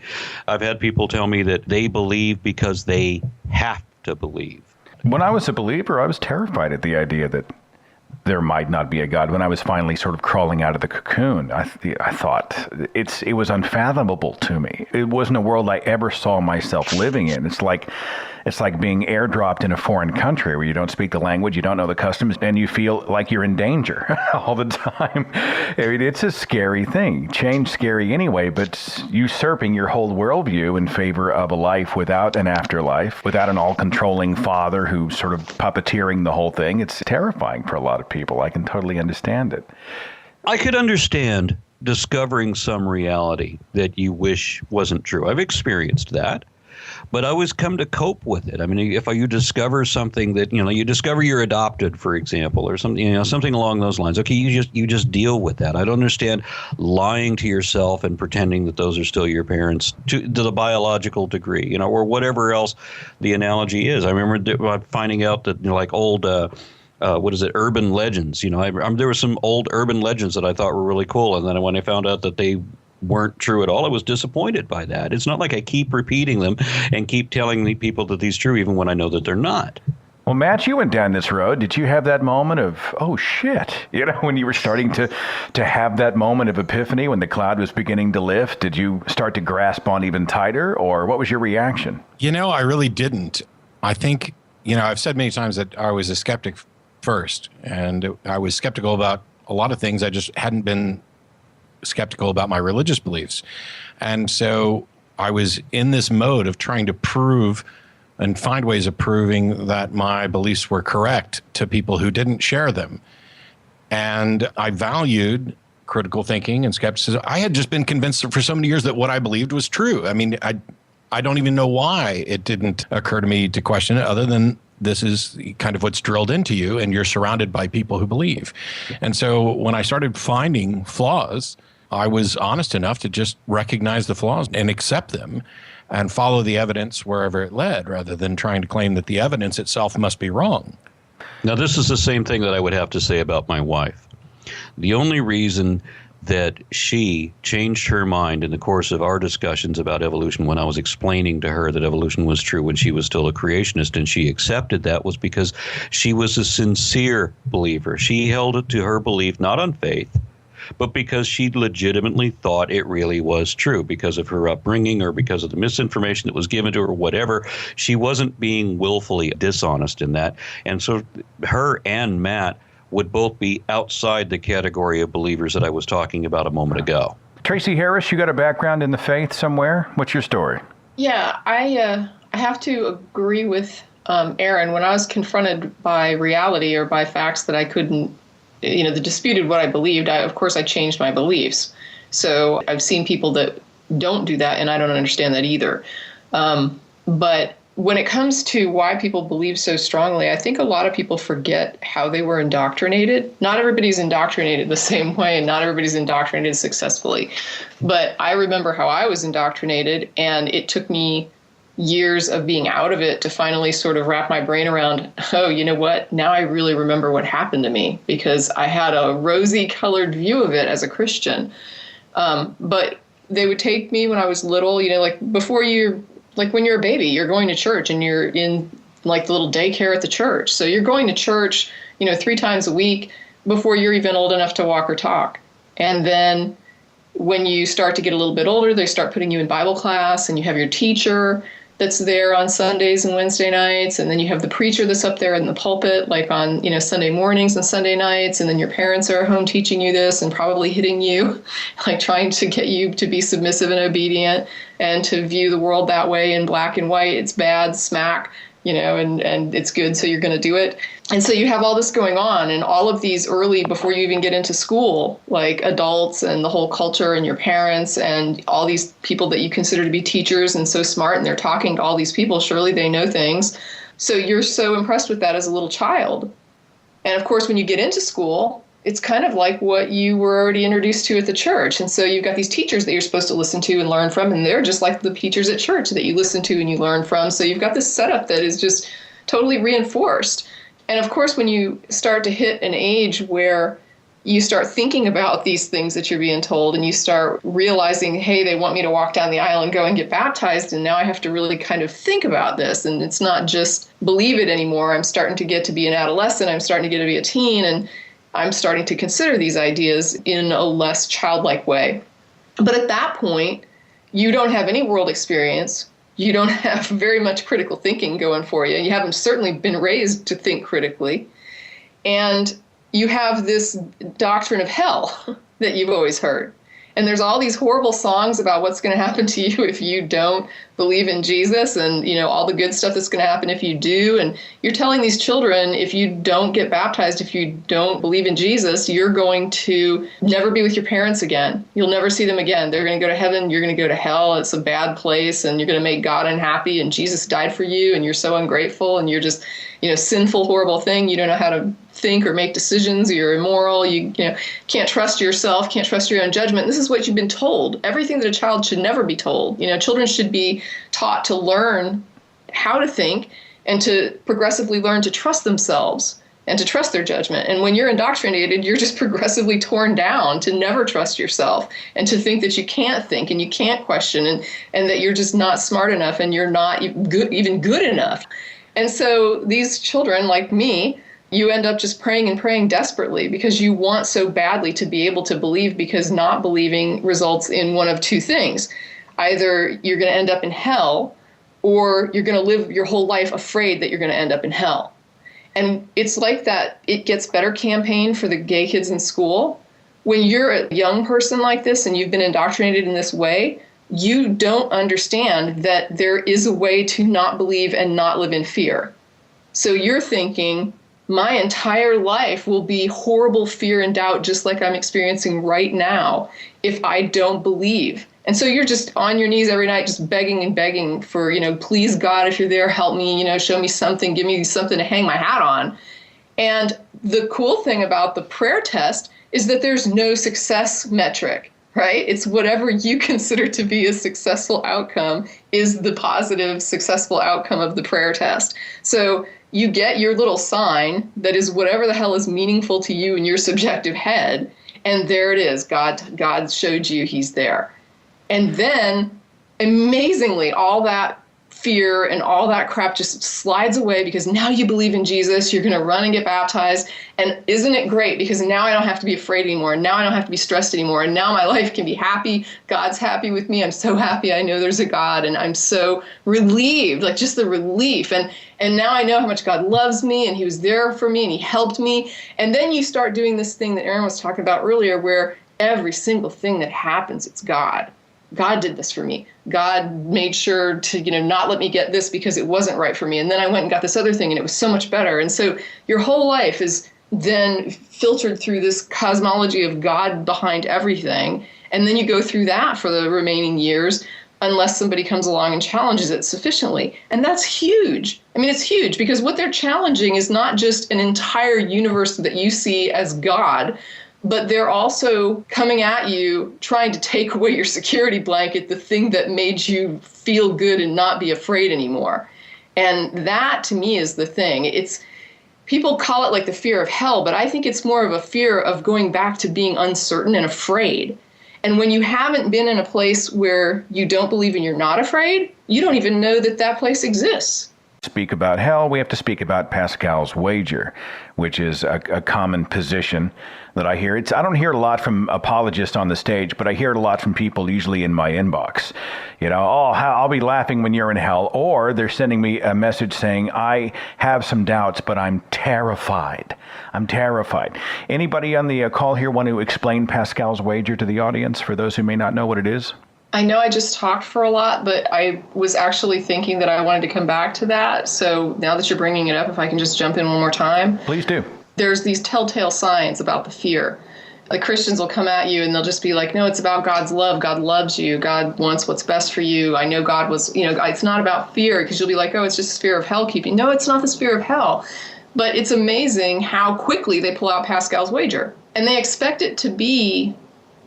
Speaker 10: I've had people tell me that they believe because they have to believe.
Speaker 8: When I was a believer, I was terrified at the idea that there might not be a God. When I was finally sort of crawling out of the cocoon, I thought it was unfathomable to me. It wasn't a world I ever saw myself living in. It's like being airdropped in a foreign country where you don't speak the language, you don't know the customs, and you feel like you're in danger all the time. I mean, it's a scary thing. Change scary anyway, but usurping your whole worldview in favor of a life without an afterlife, without an all-controlling father who's sort of puppeteering the whole thing, it's terrifying for a lot of people. I can totally understand it.
Speaker 10: I could understand discovering some reality that you wish wasn't true. I've experienced that. But I always come to cope with it. I mean, if you discover something that, you discover you're adopted, for example, or something, something along those lines. Okay, you just deal with that. I don't understand lying to yourself and pretending that those are still your parents to the biological degree, or whatever else the analogy is. I remember finding out that, like old, urban legends. There were some old urban legends that I thought were really cool. And then when I found out that they weren't true at all, I was disappointed by that. It's not like I keep repeating them and keep telling the people that these are true, even when I know that they're not.
Speaker 8: Well, Matt, you went down this road. Did you have that moment of, oh, shit, when you were starting to have that moment of epiphany when the cloud was beginning to lift? Did you start to grasp on even tighter, or what was your reaction?
Speaker 9: I really didn't. I think, I've said many times that I was a skeptic first, and I was skeptical about a lot of things. I just hadn't been skeptical about my religious beliefs. And so I was in this mode of trying to prove and find ways of proving that my beliefs were correct to people who didn't share them. And I valued critical thinking and skepticism. I had just been convinced for so many years that what I believed was true. I mean, I don't even know why it didn't occur to me to question it, other than this is kind of what's drilled into you and you're surrounded by people who believe. And so when I started finding flaws, I was honest enough to just recognize the flaws and accept them and follow the evidence wherever it led, rather than trying to claim that the evidence itself must be wrong.
Speaker 10: Now, this is the same thing that I would have to say about my wife. The only reason that she changed her mind in the course of our discussions about evolution, when I was explaining to her that evolution was true when she was still a creationist and she accepted that, was because she was a sincere believer. She held it to her belief, not on faith, but because she legitimately thought it really was true, because of her upbringing or because of the misinformation that was given to her, whatever. She wasn't being willfully dishonest in that. And so her and Matt would both be outside the category of believers that I was talking about a moment ago.
Speaker 8: Tracie Harris, you got a background in the faith somewhere? What's your story?
Speaker 11: Yeah, I have to agree with Aaron. When I was confronted by reality or by facts that I couldn't, that disputed what I believed, of course I changed my beliefs. So I've seen people that don't do that, and I don't understand that either. But when it comes to why people believe so strongly, I think a lot of people forget how they were indoctrinated. Not everybody's indoctrinated the same way, and not everybody's indoctrinated successfully. But I remember how I was indoctrinated, and it took me years of being out of it to finally sort of wrap my brain around, oh, you know what? Now I really remember what happened to me, because I had a rosy-colored view of it as a Christian. But they would take me when I was little, when you're a baby, you're going to church and you're in like the little daycare at the church. So you're going to church, 3 times a week before you're even old enough to walk or talk. And then when you start to get a little bit older, they start putting you in Bible class, and you have your teacher that's there on Sundays and Wednesday nights. And then you have the preacher that's up there in the pulpit, like on, Sunday mornings and Sunday nights. And then your parents are at home teaching you this and probably hitting you, like trying to get you to be submissive and obedient and to view the world that way in black and white. It's bad, smack. and it's good, so you're going to do it. And so you have all this going on, and all of these early, before you even get into school, like adults and the whole culture and your parents and all these people that you consider to be teachers and so smart, and they're talking to all these people, surely they know things. So you're so impressed with that as a little child. And of course, when you get into school, it's kind of like what you were already introduced to at the church. And so you've got these teachers that you're supposed to listen to and learn from, and they're just like the teachers at church that you listen to and you learn from. So you've got this setup that is just totally reinforced. And of course, when you start to hit an age where you start thinking about these things that you're being told, and you start realizing, hey, they want me to walk down the aisle and go and get baptized, and now I have to really kind of think about this, and it's not just believe it anymore. I'm starting to get to be an adolescent, I'm starting to get to be a teen, and I'm starting to consider these ideas in a less childlike way. But at that point, you don't have any world experience. You don't have very much critical thinking going for you. You haven't certainly been raised to think critically. And you have this doctrine of hell that you've always heard. And there's all these horrible songs about what's going to happen to you if you don't believe in Jesus, and, all the good stuff that's going to happen if you do. And you're telling these children, if you don't get baptized, if you don't believe in Jesus, you're going to never be with your parents again. You'll never see them again. They're going to go to heaven. You're going to go to hell. It's a bad place, and you're going to make God unhappy, and Jesus died for you, and you're so ungrateful, and you're just, sinful, horrible thing. You don't know how to think or make decisions. You're immoral. You can't trust yourself, can't trust your own judgment. This is what you've been told. Everything that a child should never be told. Children should be taught to learn how to think and to progressively learn to trust themselves and to trust their judgment. And when you're indoctrinated, you're just progressively torn down to never trust yourself and to think that you can't think and you can't question, and that you're just not smart enough and you're not even good enough. And so these children, like me, you end up just praying and praying desperately because you want so badly to be able to believe, because not believing results in one of two things. Either you're going to end up in hell, or you're going to live your whole life afraid that you're going to end up in hell. And it's like that It Gets Better campaign for the gay kids in school. When you're a young person like this and you've been indoctrinated in this way, you don't understand that there is a way to not believe and not live in fear. So you're thinking, my entire life will be horrible fear and doubt, just like I'm experiencing right now, if I don't believe. And so you're just on your knees every night, just begging and begging for, please God, if you're there, help me, show me something, give me something to hang my hat on. And the cool thing about the prayer test is that there's no success metric. Right? It's whatever you consider to be a successful outcome is the positive, successful outcome of the prayer test. So you get your little sign that is whatever the hell is meaningful to you in your subjective head, and there it is. God showed you he's there. And then, amazingly, all that fear and all that crap just slides away, because now you believe in Jesus, you're going to run and get baptized. And isn't it great? Because now I don't have to be afraid anymore. Now I don't have to be stressed anymore. And now my life can be happy. God's happy with me. I'm so happy I know there's a God. And I'm so relieved, like just the relief. And now I know how much God loves me, and he was there for me, and he helped me. And then you start doing this thing that Aaron was talking about earlier, where every single thing that happens, it's God. God did this for me. God made sure to, not let me get this because it wasn't right for me. And then I went and got this other thing, and it was so much better. And so your whole life is then filtered through this cosmology of God behind everything. And then you go through that for the remaining years, unless somebody comes along and challenges it sufficiently. And that's huge. I mean, it's huge, because what they're challenging is not just an entire universe that you see as God, but they're also coming at you, trying to take away your security blanket, the thing that made you feel good and not be afraid anymore. And that, to me, is the thing. People call it like the fear of hell, but I think it's more of a fear of going back to being uncertain and afraid. And when you haven't been in a place where you don't believe and you're not afraid, you don't even know that that place exists.
Speaker 8: Speak about hell, we have to speak about Pascal's wager, which is a common position that I hear. I don't hear a lot from apologists on the stage, but I hear it a lot from people usually in my inbox. I'll be laughing when you're in hell, or they're sending me a message saying, I have some doubts, but I'm terrified. I'm terrified. Anybody on the call here want to explain Pascal's wager to the audience for those who may not know what it is?
Speaker 11: I know I just talked for a lot, but I was actually thinking that I wanted to come back to that. So now that you're bringing it up, if I can just jump in one more time.
Speaker 8: Please do.
Speaker 11: There's these telltale signs about the fear. Like Christians will come at you and they'll just be like, no, it's about God's love. God loves you. God wants what's best for you. I know God was, it's not about fear, because you'll be like, oh, it's just fear of hell keeping. No, it's not this fear of hell. But it's amazing how quickly they pull out Pascal's wager. And they expect it to be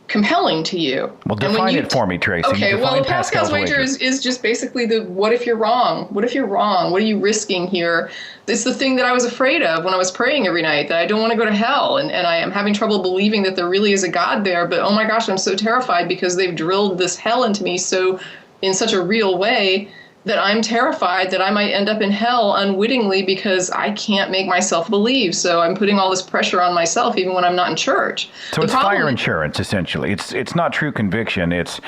Speaker 11: compelling to you.
Speaker 8: Well, define it for me, Tracie.
Speaker 11: Okay, well, Pascal's wager is just basically the what if you're wrong? What if you're wrong? What are you risking here? It's the thing that I was afraid of when I was praying every night, that I don't want to go to hell. And I am having trouble believing that there really is a God there. But oh my gosh, I'm so terrified because they've drilled this hell into me in such a real way that I'm terrified that I might end up in hell unwittingly because I can't make myself believe. So I'm putting all this pressure on myself even when I'm not in church.
Speaker 8: So it's fire insurance, essentially. It's not true conviction. It's,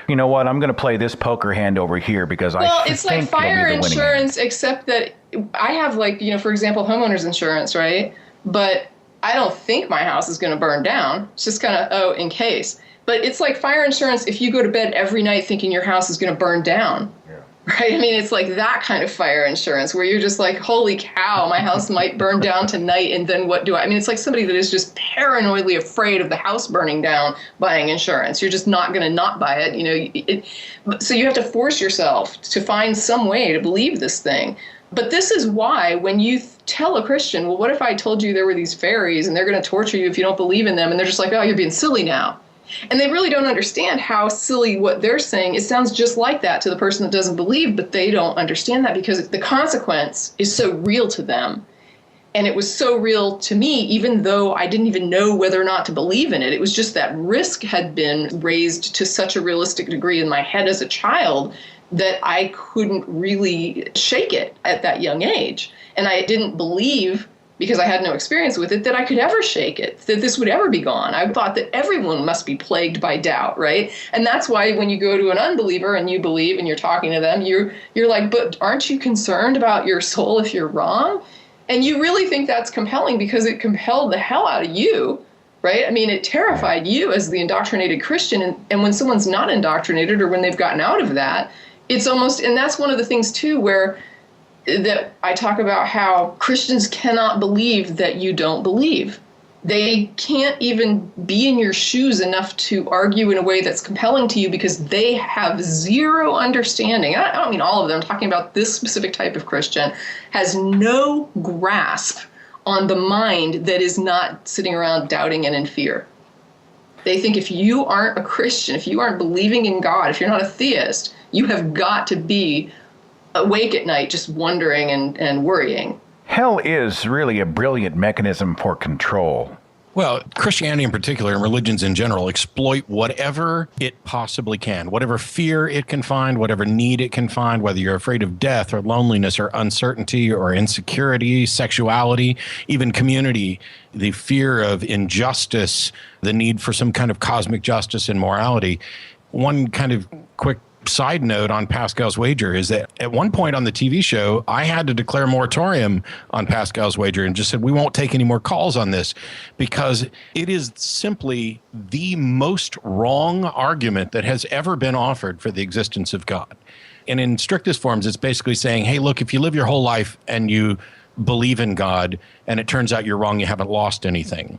Speaker 8: you know what, I'm going to play this poker hand over here because I think
Speaker 11: it's like fire insurance, except that I have, like, for example, homeowners insurance, right? But I don't think my house is going to burn down. It's just kind of, in case. But it's like fire insurance if you go to bed every night thinking your house is going to burn down. Right? I mean, it's like that kind of fire insurance where you're just like, holy cow, my house might burn down tonight. And then what do I mean, it's like somebody that is just paranoidly afraid of the house burning down buying insurance. You're just not going to not buy it. So you have to force yourself to find some way to believe this thing. But this is why when you tell a Christian, well, what if I told you there were these fairies and they're going to torture you if you don't believe in them? And they're just like, oh, you're being silly now. And they really don't understand how silly what they're saying. It sounds just like that to the person that doesn't believe, but they don't understand that because the consequence is so real to them. And it was so real to me, even though I didn't even know whether or not to believe in it. It was just that risk had been raised to such a realistic degree in my head as a child that I couldn't really shake it at that young age. And I didn't believe, because I had no experience with it, that I could ever shake it, that this would ever be gone. I thought that everyone must be plagued by doubt, right? And that's why when you go to an unbeliever and you believe and you're talking to them, you're like, but aren't you concerned about your soul if you're wrong? And you really think that's compelling because it compelled the hell out of you, right? I mean, it terrified you as the indoctrinated Christian. And when someone's not indoctrinated or when they've gotten out of that, it's almost, and that's one of the things too, where that I talk about how Christians cannot believe that you don't believe. They can't even be in your shoes enough to argue in a way that's compelling to you because they have zero understanding. I don't mean all of them. I'm talking about this specific type of Christian has no grasp on the mind that is not sitting around doubting and in fear. They think if you aren't a Christian, if you aren't believing in God, if you're not a theist, you have got to be awake at night just wondering and worrying.
Speaker 8: Hell is really a brilliant mechanism for control.
Speaker 9: Well, Christianity in particular and religions in general exploit whatever it possibly can, whatever fear it can find, whatever need it can find, whether you're afraid of death or loneliness or uncertainty or insecurity, sexuality, even community, the fear of injustice, the need for some kind of cosmic justice and morality. One kind of quick side note on Pascal's wager is that at one point on the TV show, I had to declare moratorium on Pascal's wager and just said, we won't take any more calls on this because it is simply the most wrong argument that has ever been offered for the existence of God. And in strictest forms, it's basically saying, hey, look, if you live your whole life and you believe in God and it turns out you're wrong, you haven't lost anything.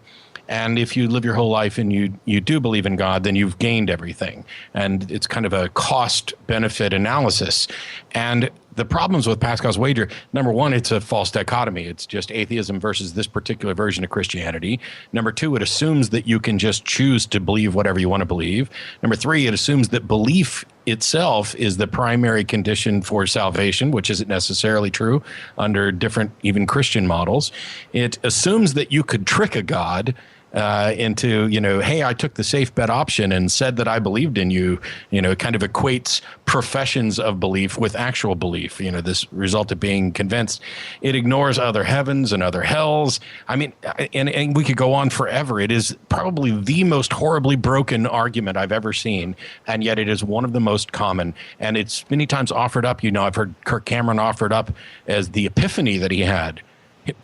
Speaker 9: And if you live your whole life and you do believe in God, then you've gained everything. And it's kind of a cost-benefit analysis. And the problems with Pascal's wager, number one, it's a false dichotomy. It's just atheism versus this particular version of Christianity. Number two, it assumes that you can just choose to believe whatever you want to believe. Number three, it assumes that belief itself is the primary condition for salvation, which isn't necessarily true under different, even Christian models. It assumes that you could trick a God into, hey, I took the safe bet option and said that I believed in you. It kind of equates professions of belief with actual belief. This result of being convinced. It ignores other heavens and other hells. I mean, and we could go on forever. It is probably the most horribly broken argument I've ever seen, and yet it is one of the most common. And it's many times offered up. I've heard Kirk Cameron offered up as the epiphany that he had.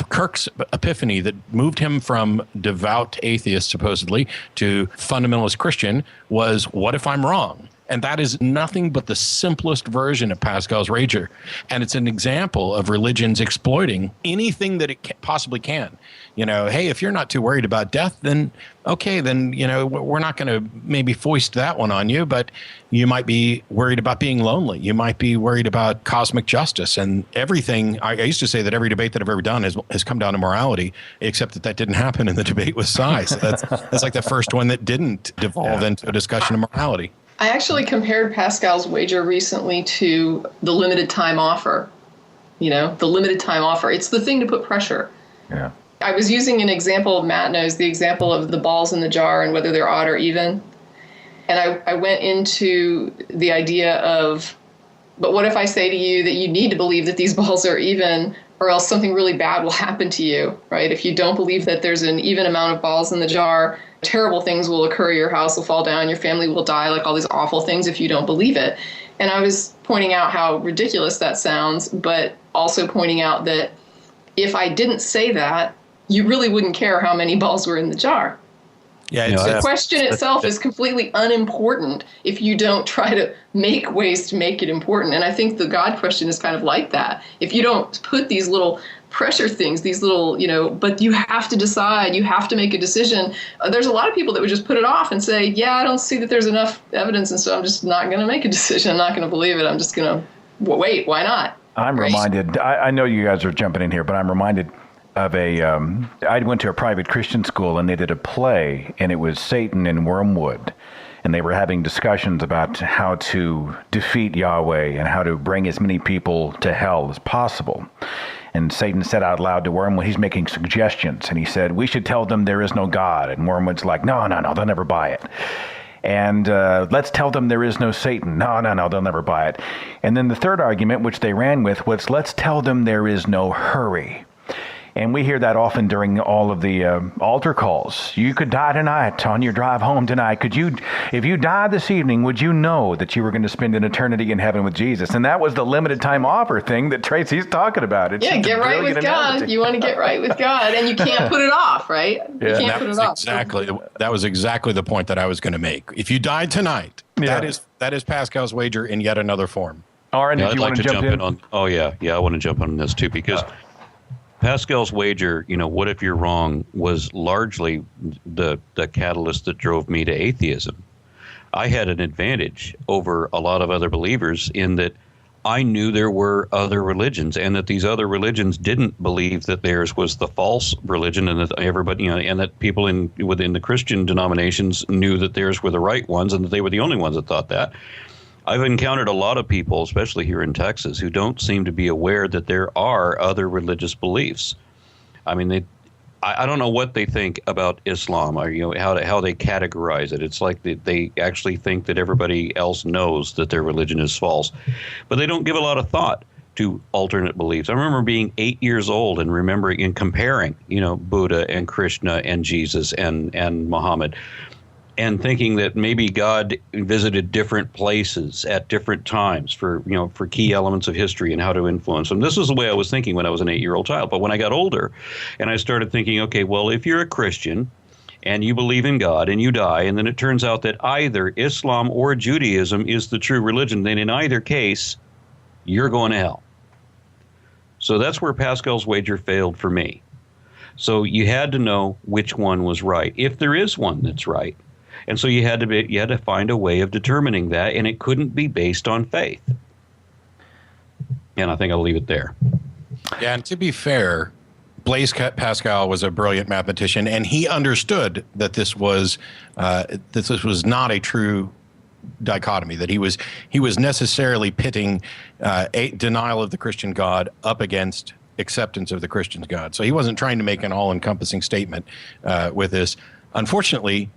Speaker 9: Kirk's epiphany that moved him from devout atheist, supposedly, to fundamentalist Christian was, what if I'm wrong? And that is nothing but the simplest version of Pascal's wager. And it's an example of religions exploiting anything that it possibly can. You know, hey, if you're not too worried about death, then okay, then, you know, we're not going to maybe foist that one on you, but you might be worried about being lonely. You might be worried about cosmic justice and everything. I used to say that every debate that I've ever done has come down to morality, except that didn't happen in the debate with Cy. So that's like the first one that didn't devolve into a discussion of morality.
Speaker 11: I actually compared Pascal's wager recently to the limited time offer. You know, the limited time offer. It's the thing to put pressure.
Speaker 8: Yeah.
Speaker 11: I was using an example, Matt knows, the example of the balls in the jar and whether they're odd or even. And I went into the idea of, but what if I say to you that you need to believe that these balls are even, or else something really bad will happen to you, right? If you don't believe that there's an even amount of balls in the jar, terrible things will occur, your house will fall down, your family will die, like all these awful things if you don't believe it. And I was pointing out how ridiculous that sounds, but also pointing out that if I didn't say that, you really wouldn't care how many balls were in the jar.
Speaker 9: Yeah,
Speaker 11: The question itself is completely unimportant if you don't try to make ways to make it important. And I think the God question is kind of like that. If you don't put these little pressure things, these little, you know, but you have to decide, you have to make a decision. There's a lot of people that would just put it off and say, yeah, I don't see that there's enough evidence, and so I'm just not going to make a decision. I'm not going to believe it. I'm just going to wait. Why not?
Speaker 8: I'm reminded, I know you guys are jumping in here, but I'm reminded of I went to a private Christian school and they did a play, and it was Satan in Wormwood, and they were having discussions about how to defeat Yahweh and how to bring as many people to hell as possible. And Satan said out loud to Wormwood, he's making suggestions, and he said, we should tell them there is no God. And Wormwood's like, no, they'll never buy it. And let's tell them there is no Satan. No, they'll never buy it. And then the third argument, which they ran with, was let's tell them there is no hurry. And we hear that often during all of the altar calls. You could die tonight on your drive home tonight. If you died this evening, would you know that you were going to spend an eternity in heaven with Jesus? And that was the limited time offer thing that Tracie's talking about. It's
Speaker 11: get right with God. You want to get right with God, and you can't put it off, right? You can't put it off.
Speaker 9: That was exactly the point that I was going to make. If you died tonight, that is Pascal's wager in yet another form.
Speaker 8: Aaron,
Speaker 10: I'd like to jump in on. Oh yeah, I want to jump on this too, because Pascal's wager, you know, what if you're wrong, was largely the catalyst that drove me to atheism. I had an advantage over a lot of other believers in that I knew there were other religions, and that these other religions didn't believe that theirs was the false religion, and that everybody, you know, and that people within the Christian denominations knew that theirs were the right ones, and that they were the only ones that thought that. I've encountered a lot of people, especially here in Texas, who don't seem to be aware that there are other religious beliefs. I mean, I don't know what they think about Islam, or, you know, how they categorize it. It's like they actually think that everybody else knows that their religion is false, but they don't give a lot of thought to alternate beliefs. I remember being 8 years old and remembering and comparing, you know, Buddha and Krishna and Jesus and Muhammad, and thinking that maybe God visited different places at different times for key elements of history and how to influence them. This was the way I was thinking when I was an 8-year-old child. But when I got older and I started thinking, okay, well, if you're a Christian and you believe in God and you die, and then it turns out that either Islam or Judaism is the true religion, then in either case, you're going to hell. So that's where Pascal's wager failed for me. So you had to know which one was right, if there is one that's right. And so you had to find a way of determining that, and it couldn't be based on faith. And I think I'll leave it there.
Speaker 9: Yeah, and to be fair, Blaise Pascal was a brilliant mathematician, and he understood that this was not a true dichotomy, that he was necessarily pitting a denial of the Christian God up against acceptance of the Christian God. So he wasn't trying to make an all-encompassing statement with this. Unfortunately,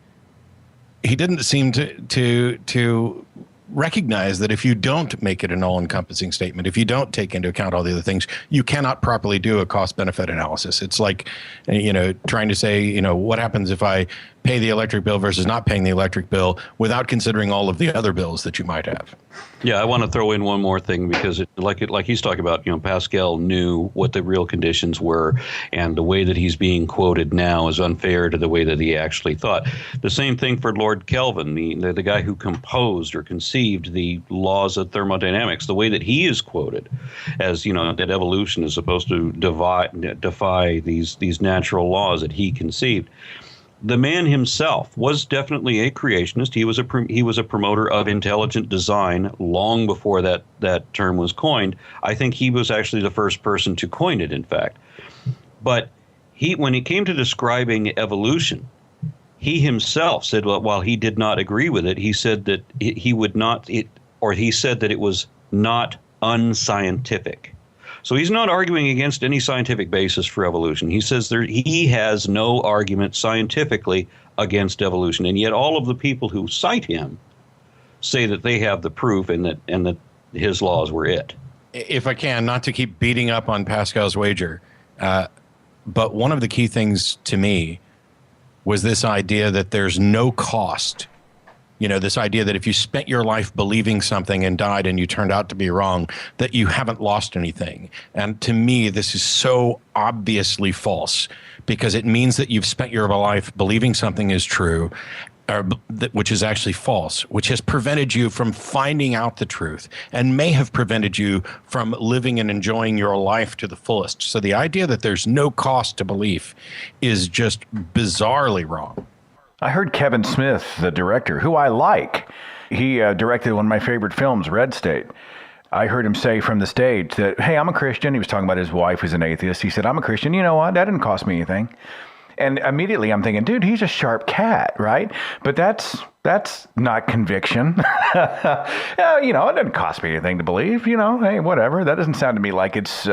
Speaker 9: he didn't seem to recognize that if you don't make it an all-encompassing statement, if you don't take into account all the other things, you cannot properly do a cost-benefit analysis. It's like, you know, trying to say, you know, what happens if I pay the electric bill versus not paying the electric bill without considering all of the other bills that you might have.
Speaker 10: Yeah, I want to throw in one more thing, because like he's talking about, you know, Pascal knew what the real conditions were, and the way that he's being quoted now is unfair to the way that he actually thought. The same thing for Lord Kelvin, the guy who composed or conceived conceived the laws of thermodynamics, the way that he is quoted, as that evolution is supposed to defy these natural laws that he conceived. The man himself was definitely a creationist. He was a promoter of intelligent design long before that term was coined. I think he was actually the first person to coin it, in fact. But when it came to describing evolution, he himself said, well, while he did not agree with it, he said that he said that it was not unscientific. So he's not arguing against any scientific basis for evolution. He says he has no argument scientifically against evolution, and yet all of the people who cite him say that they have the proof and that his laws were it.
Speaker 9: If I can, not to keep beating up on Pascal's wager, but one of the key things to me was this idea that there's no cost. This idea that if you spent your life believing something and died and you turned out to be wrong, that you haven't lost anything. And to me, this is so obviously false, because it means that you've spent your life believing something is true, which is actually false, which has prevented you from finding out the truth and may have prevented you from living and enjoying your life to the fullest. So the idea that there's no cost to belief is just bizarrely wrong.
Speaker 8: I heard Kevin Smith, the director, who I like. He directed one of my favorite films, Red State. I heard him say from the stage that, hey, I'm a Christian. He was talking about his wife who's an atheist. He said, I'm a Christian. You know what? That didn't cost me anything. And immediately I'm thinking, dude, he's a sharp cat, right? But that's not conviction. It doesn't cost me anything to believe. Hey, whatever. That doesn't sound to me like it's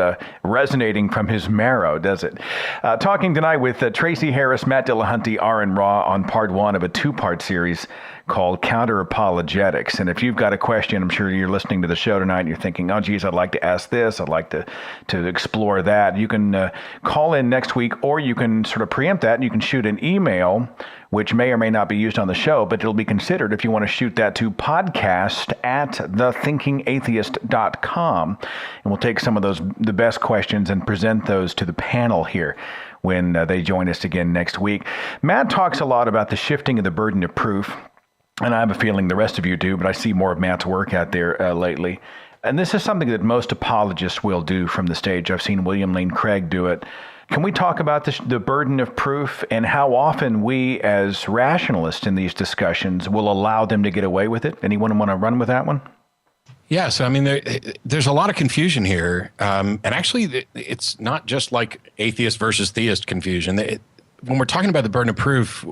Speaker 8: resonating from his marrow, does it? Talking tonight with Tracie Harris, Matt Dillahunty, AronRa on part 1 of a 2-part series called Counter-Apologetics. And if you've got a question, I'm sure you're listening to the show tonight and you're thinking, oh, geez, I'd like to ask this. I'd like to explore that. You can call in next week, or you can sort of preempt that and you can shoot an email, which may or may not be used on the show, but it'll be considered if you want to shoot that to podcast@thethinkingatheist.com. And we'll take some of the best questions and present those to the panel here when they join us again next week. Matt talks a lot about the shifting of the burden of proof. And I have a feeling the rest of you do, but I see more of Matt's work out there lately. And this is something that most apologists will do from the stage. I've seen William Lane Craig do it. Can we talk about the burden of proof and how often we as rationalists in these discussions will allow them to get away with it? Anyone want to run with that one?
Speaker 9: Yes, I mean, there's a lot of confusion here. And actually, it's not just like atheist versus theist confusion. When we're talking about the burden of proof,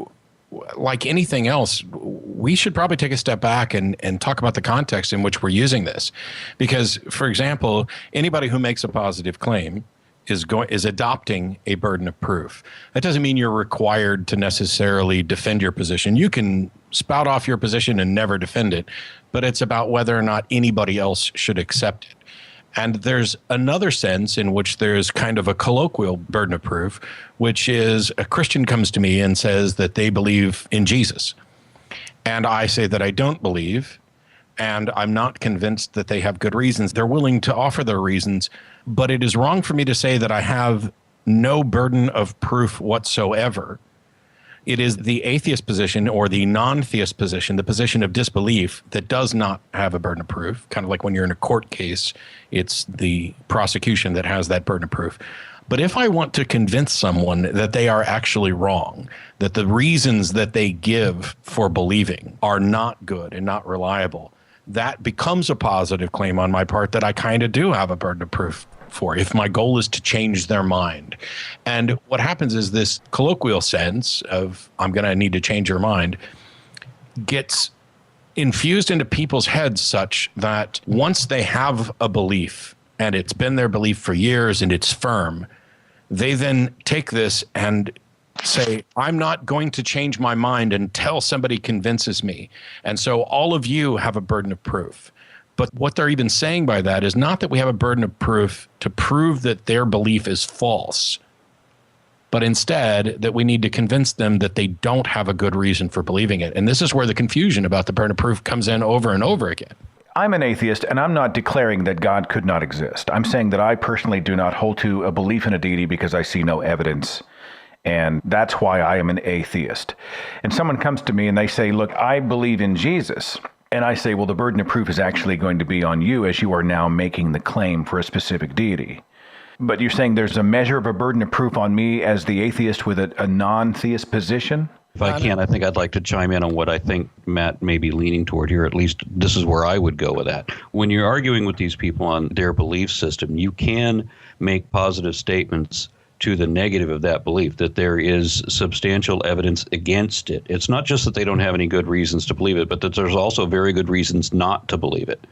Speaker 9: like anything else, we should probably take a step back and talk about the context in which we're using this. Because, for example, anybody who makes a positive claim is adopting a burden of proof. That doesn't mean you're required to necessarily defend your position. You can spout off your position and never defend it, but it's about whether or not anybody else should accept it. And there's another sense in which there's kind of a colloquial burden of proof, which is a Christian comes to me and says that they believe in Jesus. And I say that I don't believe, and I'm not convinced that they have good reasons. They're willing to offer their reasons, but it is wrong for me to say that I have no burden of proof whatsoever. It is the atheist position or the non-theist position, the position of disbelief, that does not have a burden of proof. Kind of like when you're in a court case, it's the prosecution that has that burden of proof. But if I want to convince someone that they are actually wrong, that the reasons that they give for believing are not good and not reliable, that becomes a positive claim on my part that I kind of do have a burden of proof for, if my goal is to change their mind. And what happens is this colloquial sense of I'm going to need to change your mind gets infused into people's heads such that once they have a belief and it's been their belief for years and it's firm, they then take this and say, I'm not going to change my mind until somebody convinces me. And so all of you have a burden of proof. But what they're even saying by that is not that we have a burden of proof to prove that their belief is false, but instead that we need to convince them that they don't have a good reason for believing it. And this is where the confusion about the burden of proof comes in over and over again.
Speaker 8: I'm an atheist, and I'm not declaring that God could not exist. I'm saying that I personally do not hold to a belief in a deity because I see no evidence. And that's why I am an atheist. And someone comes to me and they say, look, I believe in Jesus. And I say, well, the burden of proof is actually going to be on you as you are now making the claim for a specific deity. But you're saying there's a measure of a burden of proof on me as the atheist with a non-theist position?
Speaker 10: If I can, I think I'd like to chime in on what I think Matt may be leaning toward here. At least this is where I would go with that. When you're arguing with these people on their belief system, you can make positive statements to the negative of that belief, that there is substantial evidence against it. It's not just that they don't have any good reasons to believe it, but that there's also very good reasons not to believe it.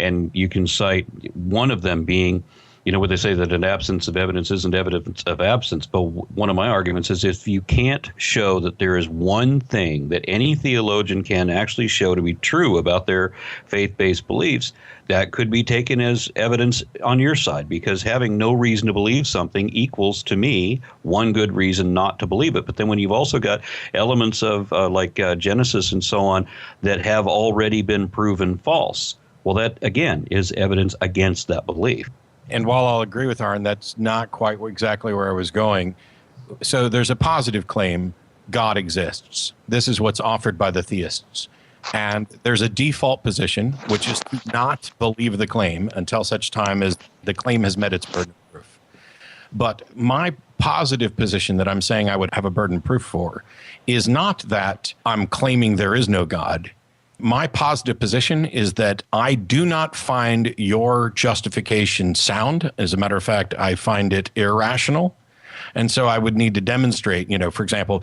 Speaker 10: And you can cite one of them being, where they say that an absence of evidence isn't evidence of absence. But one of my arguments is if you can't show that there is one thing that any theologian can actually show to be true about their faith-based beliefs, that could be taken as evidence on your side, because having no reason to believe something equals, to me, one good reason not to believe it. But then when you've also got elements of like Genesis and so on that have already been proven false, well, that, again, is evidence against that belief.
Speaker 9: And while I'll agree with Aaron, that's not quite exactly where I was going. So there's a positive claim, God exists. This is what's offered by the theists. And there's a default position, which is to not believe the claim until such time as the claim has met its burden of proof. But my positive position that I'm saying I would have a burden of proof for is not that I'm claiming there is no God. My positive position is that I do not find your justification sound. As a matter of fact, I find it irrational. And so I would need to demonstrate, for example,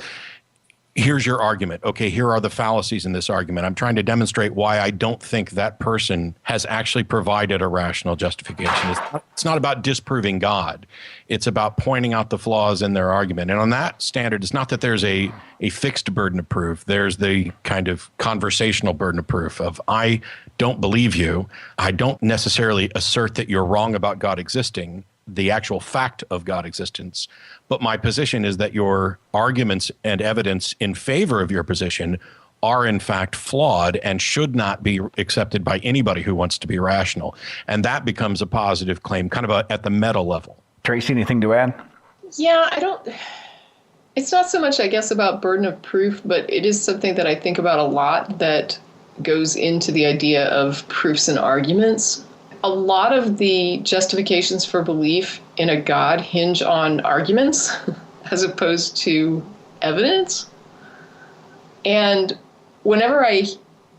Speaker 9: here's your argument. Okay, here are the fallacies in this argument. I'm trying to demonstrate why I don't think that person has actually provided a rational justification. It's not about disproving God. It's about pointing out the flaws in their argument. And on that standard, it's not that there's a fixed burden of proof. There's the kind of conversational burden of proof of I don't believe you. I don't necessarily assert that you're wrong about God existing, the actual fact of God existence. But my position is that your arguments and evidence in favor of your position are in fact flawed and should not be accepted by anybody who wants to be rational. And that becomes a positive claim, kind of at the meta level.
Speaker 8: Tracie, anything to add?
Speaker 11: Yeah, it's not so much, I guess, about burden of proof, but it is something that I think about a lot that goes into the idea of proofs and arguments. A lot of the justifications for belief in a God hinge on arguments as opposed to evidence. And whenever I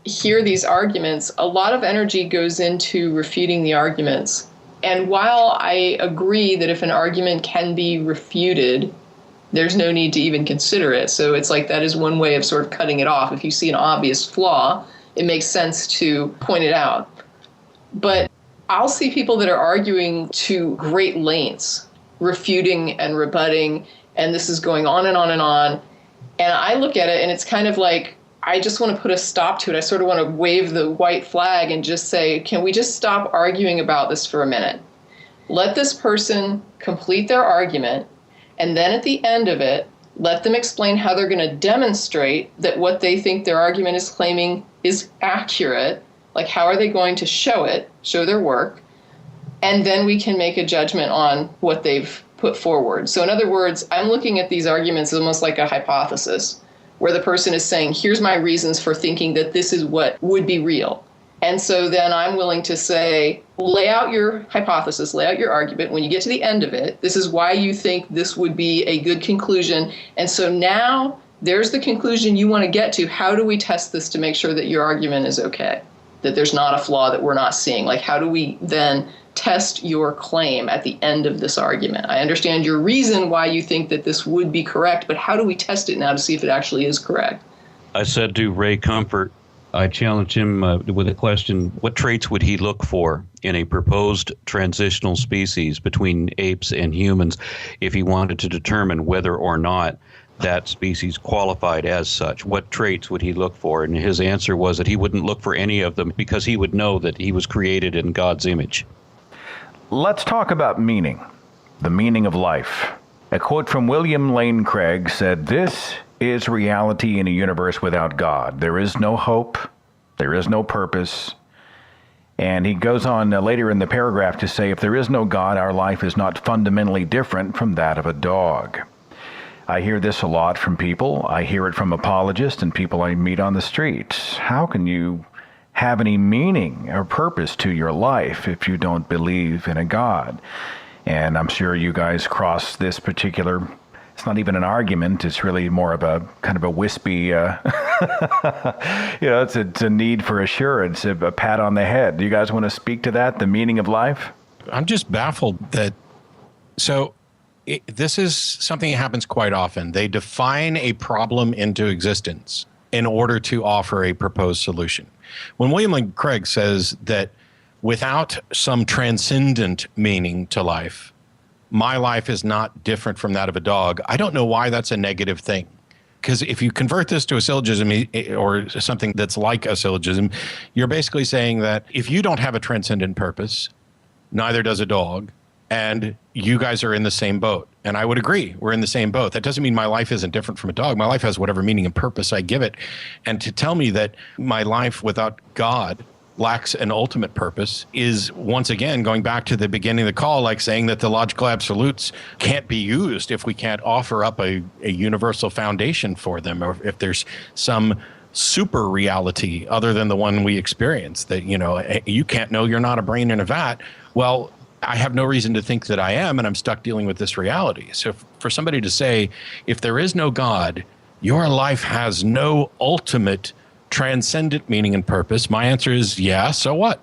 Speaker 11: hear these arguments, a lot of energy goes into refuting the arguments. And while I agree that if an argument can be refuted, there's no need to even consider it. So it's like that is one way of sort of cutting it off. If you see an obvious flaw, it makes sense to point it out. But I'll see people that are arguing to great lengths, refuting and rebutting, and this is going on and on and on. And I look at it and it's kind of like, I just want to put a stop to it. I sort of want to wave the white flag and just say, can we just stop arguing about this for a minute? Let this person complete their argument, and then at the end of it, let them explain how they're going to demonstrate that what they think their argument is claiming is accurate. Like, how are they going to show it, show their work? And then we can make a judgment on what they've put forward. So in other words, I'm looking at these arguments almost like a hypothesis, where the person is saying, here's my reasons for thinking that this is what would be real. And so then I'm willing to say, lay out your hypothesis, lay out your argument. When you get to the end of it, this is why you think this would be a good conclusion. And so now there's the conclusion you want to get to. How do we test this to make sure that your argument is okay, that there's not a flaw that we're not seeing? Like, how do we then test your claim at the end of this argument? I understand your reason why you think that this would be correct, but how do we test it now to see if it actually is correct?
Speaker 10: I said to Ray Comfort, I challenged him with a question, what traits would he look for in a proposed transitional species between apes and humans if he wanted to determine whether or not that species qualified as such? What traits would he look for? And his answer was that he wouldn't look for any of them because he would know that he was created in God's image.
Speaker 8: Let's talk about meaning, the meaning of life. A quote from William Lane Craig said, "This is reality in a universe without God. There is no hope. There is no purpose." And he goes on later in the paragraph to say, if there is no God, our life is not fundamentally different from that of a dog. I hear this a lot from people. I hear it from apologists and people I meet on the streets. How can you have any meaning or purpose to your life if you don't believe in a God. And I'm sure you guys cross this particular, it's not even an argument, it's really more of a kind of a wispy, it's a need for assurance, a pat on the head. Do you guys want to speak to that, the meaning of life?
Speaker 9: I'm just baffled that, this is something that happens quite often. They define a problem into existence in order to offer a proposed solution. When William Lane Craig says that without some transcendent meaning to life, my life is not different from that of a dog, I don't know why that's a negative thing. Because if you convert this to a syllogism or something that's like a syllogism, you're basically saying that if you don't have a transcendent purpose, neither does a dog, and you guys are in the same boat. And I would agree, we're in the same boat. That doesn't mean my life isn't different from a dog. My life has whatever meaning and purpose I give it. And to tell me that my life without God lacks an ultimate purpose is, once again, going back to the beginning of the call, like saying that the logical absolutes can't be used if we can't offer up a universal foundation for them, or if there's some super reality other than the one we experience, that, you can't know you're not a brain in a vat. Well, I have no reason to think that I am, and I'm stuck dealing with this reality. So for somebody to say, if there is no God, your life has no ultimate transcendent meaning and purpose, my answer is, yeah, so what?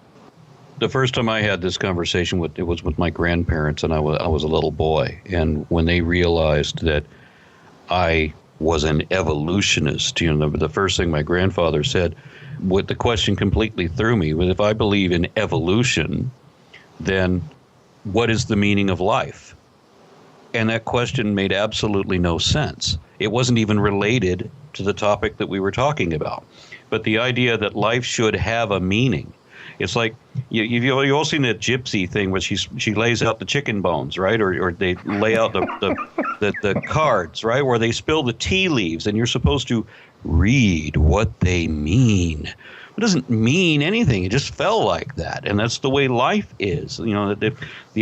Speaker 10: The first time I had this conversation it was with my grandparents, and I was a little boy. And when they realized that I was an evolutionist, the first thing my grandfather said, what the question completely threw me was, if I believe in evolution, then what is the meaning of life? And that question made absolutely no sense. It wasn't even related to the topic that we were talking about. But the idea that life should have a meaning, it's like you've all seen that gypsy thing where she lays out the chicken bones, right? Or they lay out the cards, right? Where they spill the tea leaves, and you're supposed to read what they mean. It doesn't mean anything. It just fell like that, and that's the way life is. The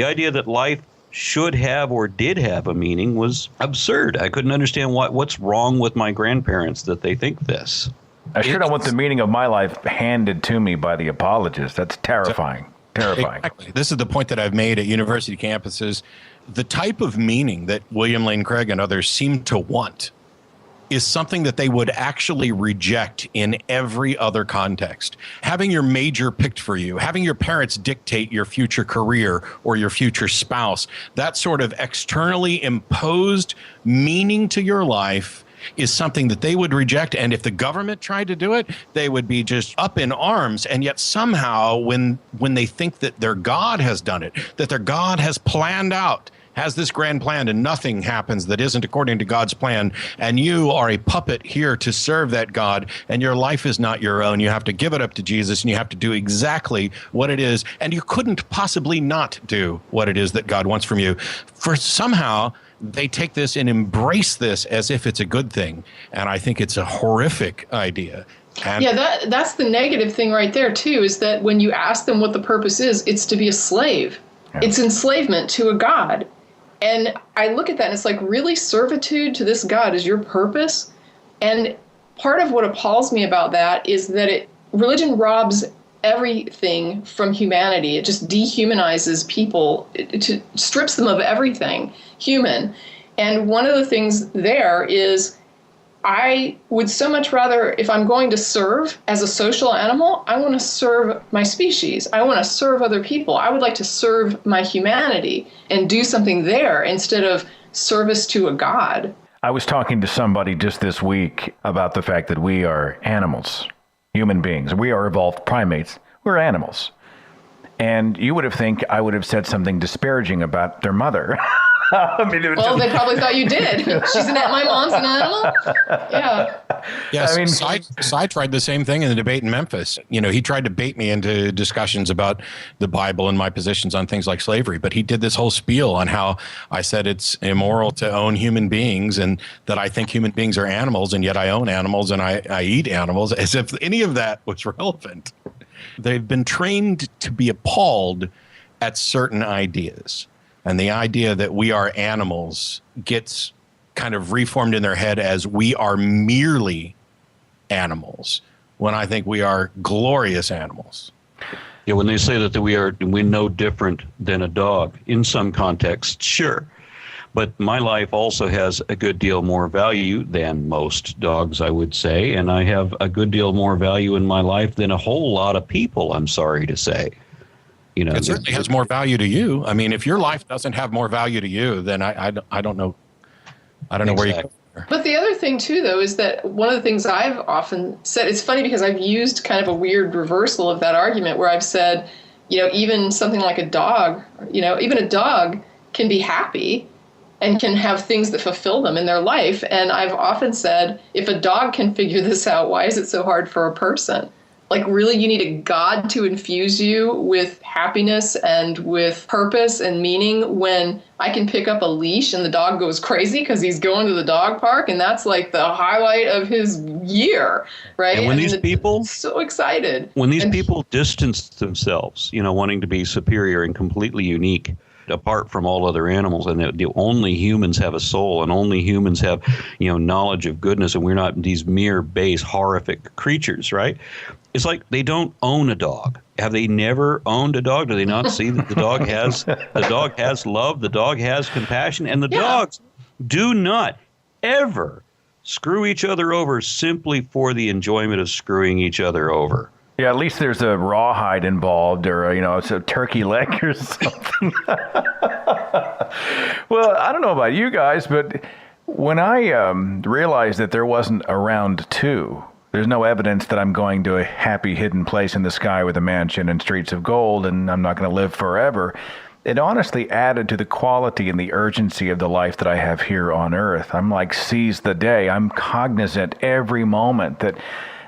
Speaker 10: idea that life should have or did have a meaning was absurd. I couldn't understand what's wrong with my grandparents that they think this.
Speaker 8: I sure don't want the meaning of my life handed to me by the apologist. That's terrifying. Terrifying.
Speaker 9: Exactly. This is the point that I've made at university campuses. The type of meaning that William Lane Craig and others seem to want is something that they would actually reject in every other context. Having your major picked for you, having your parents dictate your future career or your future spouse, that sort of externally imposed meaning to your life is something that they would reject. And if the government tried to do it, they would be just up in arms. And yet somehow when they think that their God has done it, that their God has planned out, has this grand plan, and nothing happens that isn't according to God's plan, and you are a puppet here to serve that God, and your life is not your own. You have to give it up to Jesus, and you have to do exactly what it is, and you couldn't possibly not do what it is that God wants from you. For somehow they take this and embrace this as if it's a good thing, and I think it's a horrific idea. And
Speaker 11: that's the negative thing right there too, is that when you ask them what the purpose is, it's to be a slave. Yeah. It's enslavement to a God. And I look at that and it's like, really, servitude to this God is your purpose? And part of what appalls me about that is that religion robs everything from humanity. It just dehumanizes people. It strips them of everything human. And one of the things there is, I would so much rather, if I'm going to serve as a social animal, I want to serve my species. I want to serve other people. I would like to serve my humanity and do something there instead of service to a God.
Speaker 8: I was talking to somebody just this week about the fact that we are animals, human beings. We are evolved primates. We're animals. And you would have think I would have said something disparaging about their mother.
Speaker 11: They probably thought you did. My mom's an animal? Yeah.
Speaker 9: Yes, Cy tried the same thing in the debate in Memphis. He tried to bait me into discussions about the Bible and my positions on things like slavery, but he did this whole spiel on how I said it's immoral to own human beings and that I think human beings are animals, and yet I own animals and I eat animals, as if any of that was relevant. They've been trained to be appalled at certain ideas. And the idea that we are animals gets kind of reformed in their head as we are merely animals. when I think we are glorious animals.
Speaker 10: Yeah, when they say that we're no different than a dog, in some contexts, sure. But my life also has a good deal more value than most dogs, I would say. And I have a good deal more value in my life than a whole lot of people, I'm sorry to say. You know,
Speaker 9: it certainly has more value to you. I mean, if your life doesn't have more value to you, then I don't know. I don't know where you go.
Speaker 11: But the other thing, too, though, is that one of the things I've often said, it's funny because I've used kind of a weird reversal of that argument where I've said, you know, even something like a dog, you know, even a dog can be happy and can have things that fulfill them in their life. And I've often said, if a dog can figure this out, why is it so hard for a person? Like, really, you need a God to infuse you with happiness and with purpose and meaning when I can pick up a leash and the dog goes crazy because he's going to the dog park, and that's like the highlight of his year, right?
Speaker 10: And when these people
Speaker 11: so excited.
Speaker 10: When these people distance themselves, you know, wanting to be superior and completely unique, apart from all other animals, and that only humans have a soul, and only humans have, you know, knowledge of goodness, and we're not these mere base, horrific creatures, right? It's like they don't own a dog. Have they never owned a dog? Do they not see that the dog has love, the dog has compassion, and the dogs do not ever screw each other over simply for the enjoyment of screwing each other over.
Speaker 8: Yeah, at least there's a rawhide involved, or, you know, it's a turkey leg or something. Well, I don't know about you guys, but when I realized that there wasn't a round two, there's no evidence that I'm going to a happy hidden place in the sky with a mansion and streets of gold, and I'm not going to live forever, it honestly added to the quality and the urgency of the life that I have here on earth. I'm like, seize the day. I'm cognizant every moment that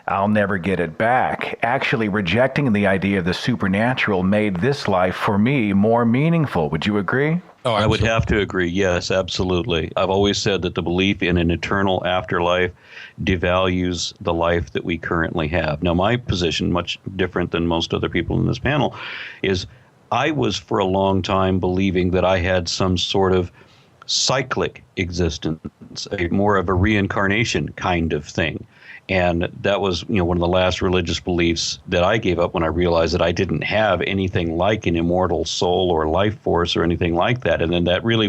Speaker 8: I'll never get it back. Actually, rejecting the idea of the supernatural made this life, for me, more meaningful. Would you agree?
Speaker 10: Oh, I would have to agree. Yes, absolutely. I've always said that the belief in an eternal afterlife devalues the life that we currently have. Now, my position, much different than most other people in this panel, is I was for a long time believing that I had some sort of cyclic existence, more of a reincarnation kind of thing. And that was, you know, one of the last religious beliefs that I gave up when I realized that I didn't have anything like an immortal soul or life force or anything like that. And then that really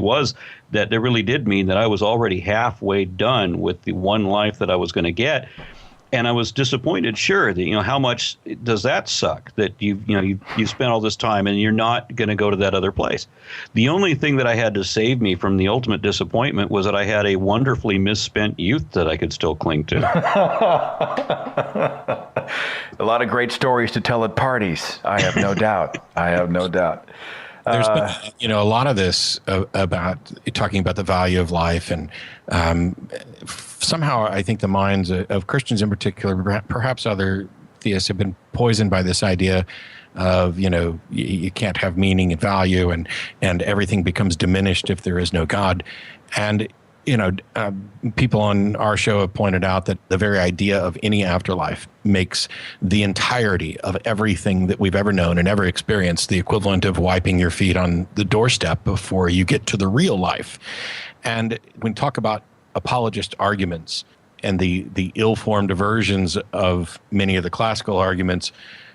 Speaker 10: did mean that I was already halfway done with the one life that I was going to get. And I was disappointed, sure, that, you know, how much does that suck that you spent all this time and you're not going to go to that other place. The only thing that I had to save me from the ultimate disappointment was that I had a wonderfully misspent youth that I could still cling to.
Speaker 8: A lot of great stories to tell at parties. I have no doubt. I have no doubt.
Speaker 9: There's been, you know, a lot of this about talking about the value of life, and somehow I think the minds of Christians in particular, perhaps other theists, have been poisoned by this idea of, you know, you can't have meaning and value, and everything becomes diminished if there is no God. And you know, people on our show have pointed out that the very idea of any afterlife makes the entirety of everything that we've ever known and ever experienced the equivalent of wiping your feet on the doorstep before you get to the real life. And when we talk about apologist arguments and the ill-formed versions of many of the classical arguments,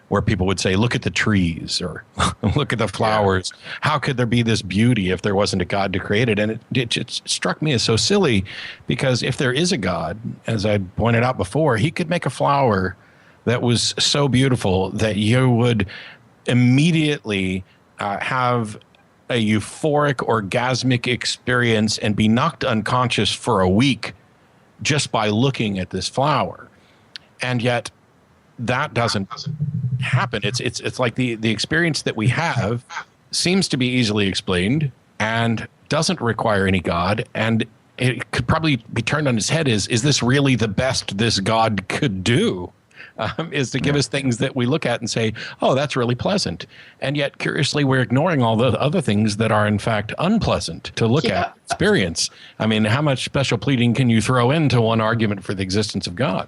Speaker 9: where people would say, look at the trees, or look at the flowers. Yeah. How could there be this beauty if there wasn't a God to create it? And it struck me as so silly, because if there is a God, as I pointed out before, he could make a flower that was so beautiful that you would immediately have a euphoric, orgasmic experience and be knocked unconscious for a week just by looking at this flower. And yet that doesn't happen. It's like the experience that we have seems to be easily explained and doesn't require any God, and it could probably be turned on its head. Is this really the best this God could do? Is to give us things that we look at and say, oh, that's really pleasant. And yet, curiously, we're ignoring all the other things that are, in fact, unpleasant to look at, experience. I mean, how much special pleading can you throw into one argument for the existence of God?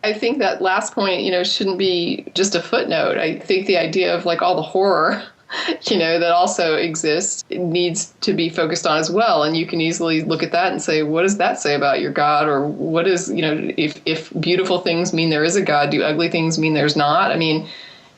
Speaker 11: I think that last point, you know, shouldn't be just a footnote. I think the idea of like all the horror that also exists, it needs to be focused on as well. And you can easily look at that and say, what does that say about your God? Or what is, if beautiful things mean there is a God, do ugly things mean there's not? I mean,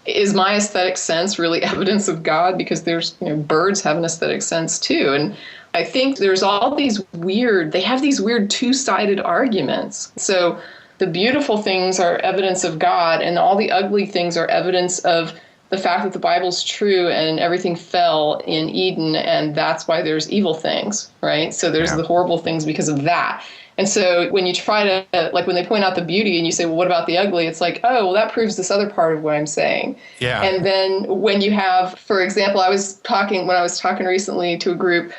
Speaker 11: is my aesthetic sense really evidence of God? Because there's, birds have an aesthetic sense too. And I think there's all these they have these weird two-sided arguments. So the beautiful things are evidence of God, and all the ugly things are evidence of the fact that the Bible's true and everything fell in Eden, and that's why there's evil things, right? So there's the horrible things because of that. And so when you try to, like when they point out the beauty and you say, well, what about the ugly? It's like, oh, well, that proves this other part of what I'm saying. Yeah. And then when you have, for example, when I was talking recently to a group,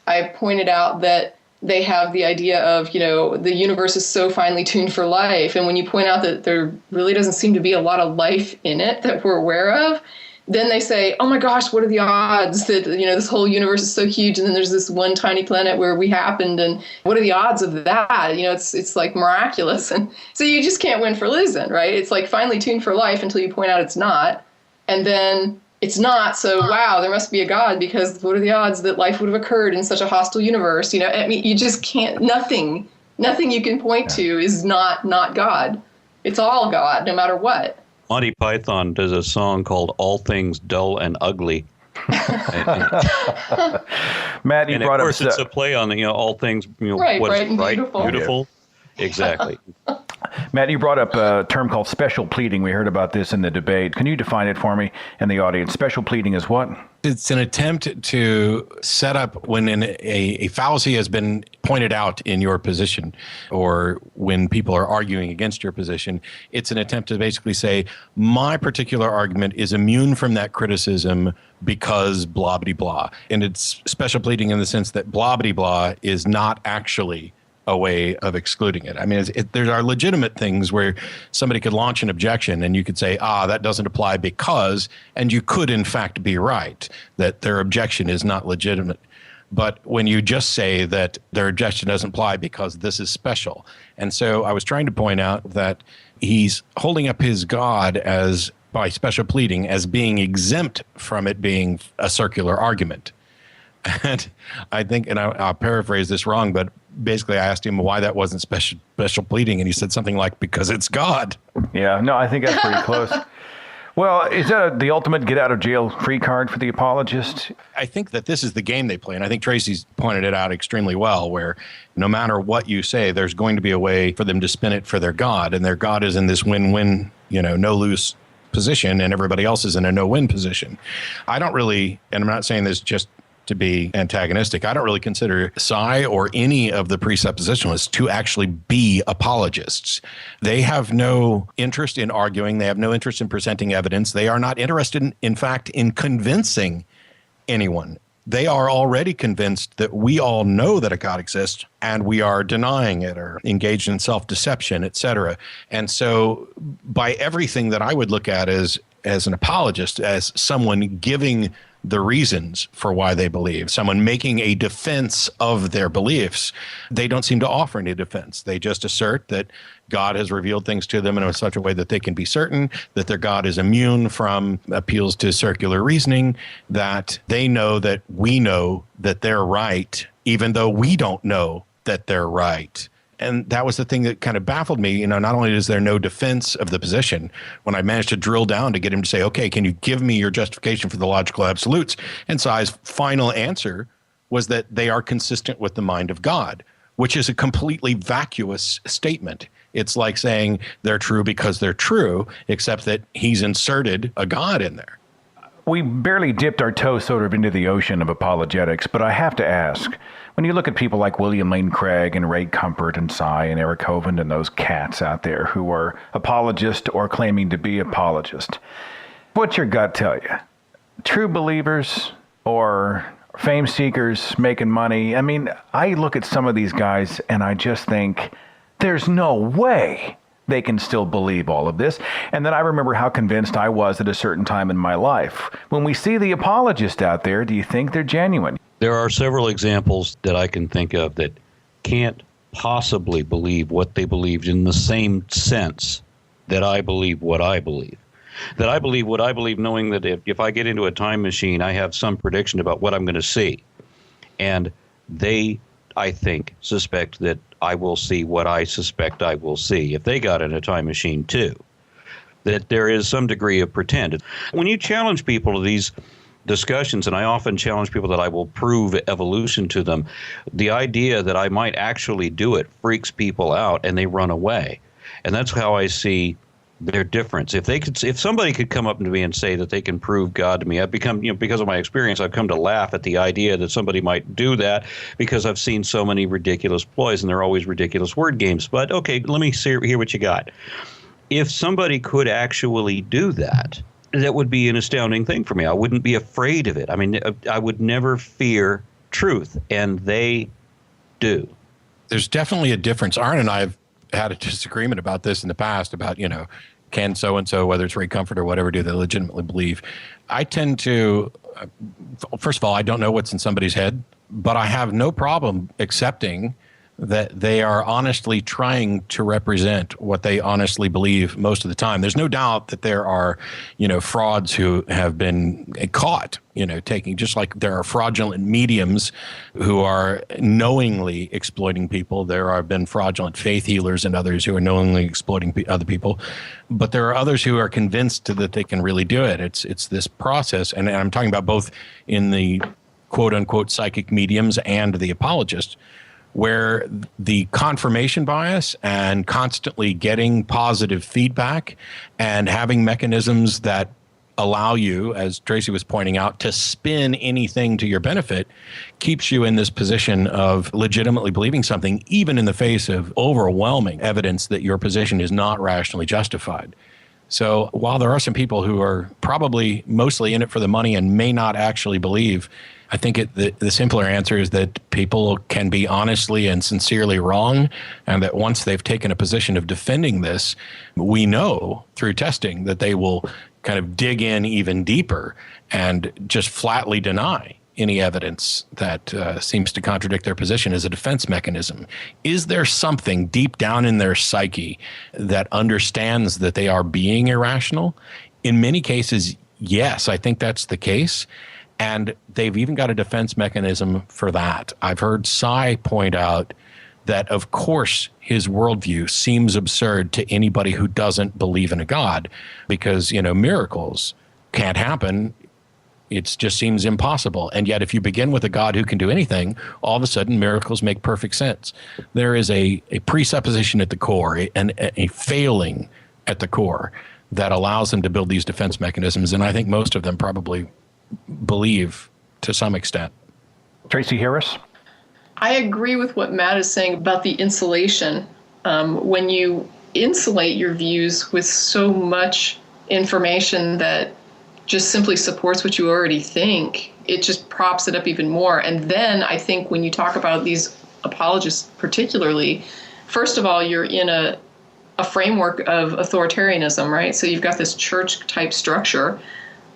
Speaker 11: I pointed out that they have the idea of, the universe is so finely tuned for life. And when you point out that there really doesn't seem to be a lot of life in it that we're aware of, then they say, oh my gosh, what are the odds that, this whole universe is so huge and then there's this one tiny planet where we happened, and what are the odds of that? It's like miraculous. And so you just can't win for losing, right? It's like finely tuned for life until you point out it's not. And then it's not, so wow, there must be a God, because what are the odds that life would have occurred in such a hostile universe? You just can't, nothing you can point to is not God. It's all God, no matter what.
Speaker 10: Monty Python does a song called All Things Dull and Ugly.
Speaker 8: Matt, you brought up...
Speaker 10: of course, it's a play on, all things,
Speaker 11: right,
Speaker 10: what
Speaker 11: bright
Speaker 10: is
Speaker 11: and
Speaker 10: beautiful. Exactly.
Speaker 8: Matt, you brought up a term called special pleading. We heard about this in the debate. Can you define it for me and the audience? Special pleading is what?
Speaker 9: It's an attempt to set up when a fallacy has been pointed out in your position, or when people are arguing against your position. It's an attempt to basically say, my particular argument is immune from that criticism because blah, blah, blah. And it's special pleading in the sense that blah, blah, blah is not actually a way of excluding it. I mean, there are legitimate things where somebody could launch an objection and you could say, that doesn't apply because, and you could in fact be right, that their objection is not legitimate. But when you just say that their objection doesn't apply because this is special. And so I was trying to point out that he's holding up his God as, by special pleading, as being exempt from it being a circular argument. And I think, and I'll paraphrase this wrong, but basically I asked him why that wasn't special pleading, and he said something like, because it's God.
Speaker 8: Yeah, no, I think that's pretty close. Well, is that the ultimate get-out-of-jail-free card for the apologist?
Speaker 9: I think that this is the game they play, and I think Tracie's pointed it out extremely well, where no matter what you say, there's going to be a way for them to spin it for their God, and their God is in this win-win, no-lose position, and everybody else is in a no-win position. I don't really, and I'm not saying this just to be antagonistic, I don't really consider Sy or any of the presuppositionalists to actually be apologists. They have no interest in arguing. They have no interest in presenting evidence. They are not interested, in fact, in convincing anyone. They are already convinced that we all know that a God exists, and we are denying it or engaged in self-deception, et cetera. And so by everything that I would look at as an apologist, as someone giving the reasons for why they believe, someone making a defense of their beliefs, they don't seem to offer any defense. They just assert that God has revealed things to them in such a way that they can be certain that their God is immune from appeals to circular reasoning, that they know that we know that they're right, even though we don't know that they're right. And that was the thing that kind of baffled me. Not only is there no defense of the position, when I managed to drill down to get him to say, okay, can you give me your justification for the logical absolutes? And Sy's final answer was that they are consistent with the mind of God, which is a completely vacuous statement. It's like saying they're true because they're true, except that he's inserted a God in there.
Speaker 8: We barely dipped our toe sort of into the ocean of apologetics, but I have to ask, when you look at people like William Lane Craig and Ray Comfort and Sy and Eric Hovind and those cats out there who are apologist or claiming to be apologist, what's your gut tell you? True believers or fame seekers making money? I mean, I look at some of these guys and I just think there's no way they can still believe all of this. And then I remember how convinced I was at a certain time in my life. When we see the apologists out there, do you think they're genuine?
Speaker 10: There are several examples that I can think of that can't possibly believe what they believed in the same sense that I believe what I believe. That I believe what I believe, knowing that if I get into a time machine, I have some prediction about what I'm going to see. And they, I think, suspect that I will see what I suspect I will see if they got in a time machine too. That there is some degree of pretend. When you challenge people to these discussions, and I often challenge people that I will prove evolution to them, the idea that I might actually do it freaks people out and they run away. And that's how I see their difference. If somebody could come up to me and say that they can prove God to me, I've become, because of my experience, I've come to laugh at the idea that somebody might do that because I've seen so many ridiculous ploys, and they're always ridiculous word games. But okay, let me hear what you got. If somebody could actually do that, that would be an astounding thing for me. I wouldn't be afraid of it. I mean, I would never fear truth, and they do.
Speaker 9: There's definitely a difference. Aaron and I have had a disagreement about this in the past about, can so-and-so, whether it's Ray Comfort or whatever, do they legitimately believe? I tend to, first of all, I don't know what's in somebody's head, but I have no problem accepting that they are honestly trying to represent what they honestly believe most of the time. There's no doubt that there are, frauds who have been caught, taking, just like there are fraudulent mediums who are knowingly exploiting people. There have been fraudulent faith healers and others who are knowingly exploiting other people. But there are others who are convinced that they can really do it. It's this process. And I'm talking about both in the quote unquote psychic mediums and the apologists, where the confirmation bias and constantly getting positive feedback and having mechanisms that allow you, as Tracie was pointing out, to spin anything to your benefit keeps you in this position of legitimately believing something, even in the face of overwhelming evidence that your position is not rationally justified. So while there are some people who are probably mostly in it for the money and may not actually believe, I think the simpler answer is that people can be honestly and sincerely wrong, and that once they've taken a position of defending this, we know through testing that they will kind of dig in even deeper and just flatly deny any evidence that seems to contradict their position as a defense mechanism. Is there something deep down in their psyche that understands that they are being irrational? In many cases, yes, I think that's the case. And they've even got a defense mechanism for that. I've heard Cy point out that, of course, his worldview seems absurd to anybody who doesn't believe in a God because, miracles can't happen. It just seems impossible. And yet, if you begin with a God who can do anything, all of a sudden, miracles make perfect sense. There is a presupposition at the core, a failing at the core that allows them to build these defense mechanisms. And I think most of them probably believe to some extent.
Speaker 8: Tracie Harris?
Speaker 11: I agree with what Matt is saying about the insulation. When you insulate your views with so much information that just simply supports what you already think, it just props it up even more. And then I think when you talk about these apologists particularly, first of all, you're in a framework of authoritarianism, right? So you've got this church type structure.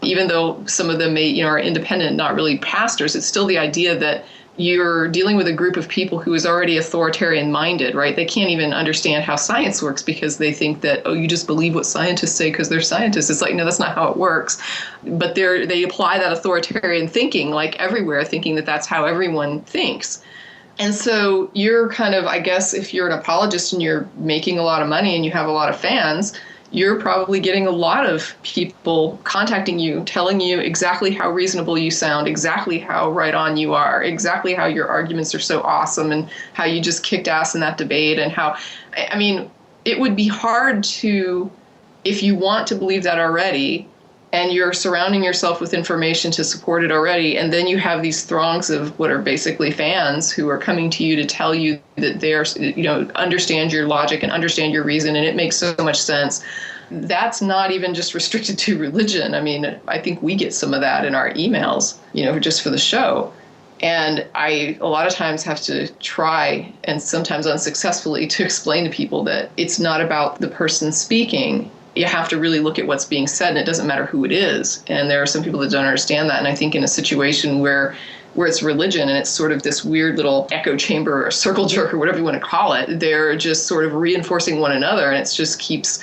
Speaker 11: Even though some of them may, are independent, not really pastors, it's still the idea that you're dealing with a group of people who is already authoritarian minded, right? They can't even understand how science works because they think that, you just believe what scientists say because they're scientists. It's like, no, that's not how it works. But they apply that authoritarian thinking, like everywhere, thinking that that's how everyone thinks. And so you're kind of, I guess, if you're an apologist and you're making a lot of money and you have a lot of fans, you're probably getting a lot of people contacting you, telling you exactly how reasonable you sound, exactly how right on you are, exactly how your arguments are so awesome and how you just kicked ass in that debate and how, I mean, it would be hard to, if you want to believe that already and you're surrounding yourself with information to support it already, and then you have these throngs of what are basically fans who are coming to you to tell you that they're, understand your logic and understand your reason, and it makes so much sense. That's not even just restricted to religion. I mean, I think we get some of that in our emails, just for the show. And I, a lot of times, have to try, and sometimes unsuccessfully, to explain to people that it's not about the person speaking. You have to really look at what's being said, and it doesn't matter who it is. And there are some people that don't understand that. And I think in a situation where it's religion and it's sort of this weird little echo chamber or circle jerk or whatever you want to call it, they're just sort of reinforcing one another, and it just keeps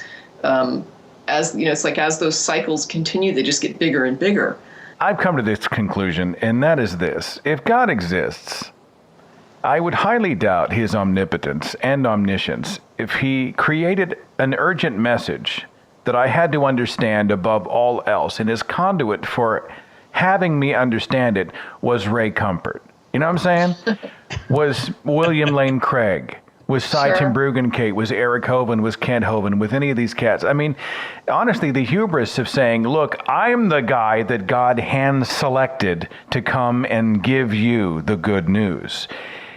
Speaker 11: as it's like as those cycles continue, they just get bigger and bigger.
Speaker 8: I've come to this conclusion, and that is this. If God exists, I would highly doubt his omnipotence and omniscience if he created an urgent message that I had to understand above all else, and his conduit for having me understand it was Ray Comfort. You know what I'm saying? Was William Lane Craig, was Cy Bruggencate, was Eric Hovind, was Kent Hovind, with any of these cats. I mean, honestly, the hubris of saying, look, I'm the guy that God hand-selected to come and give you the good news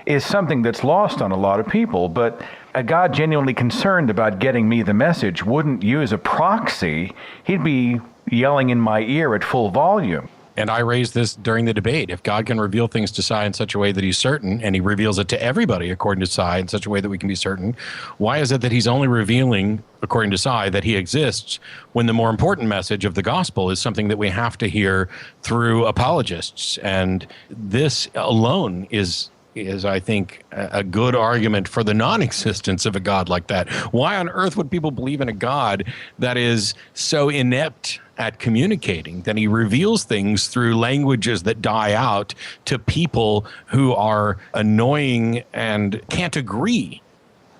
Speaker 8: is something that's lost on a lot of people. But a God genuinely concerned about getting me the message wouldn't use a proxy. He'd be yelling in my ear at full volume.
Speaker 9: And I raised this during the debate. If God can reveal things to Cy in such a way that he's certain, and he reveals it to everybody according to Cy in such a way that we can be certain, why is it that he's only revealing, according to Cy, that he exists when the more important message of the gospel is something that we have to hear through apologists? And this alone is I think, a good argument for the non-existence of a God like that. Why on earth would people believe in a God that is so inept at communicating that he reveals things through languages that die out to people who are annoying and can't agree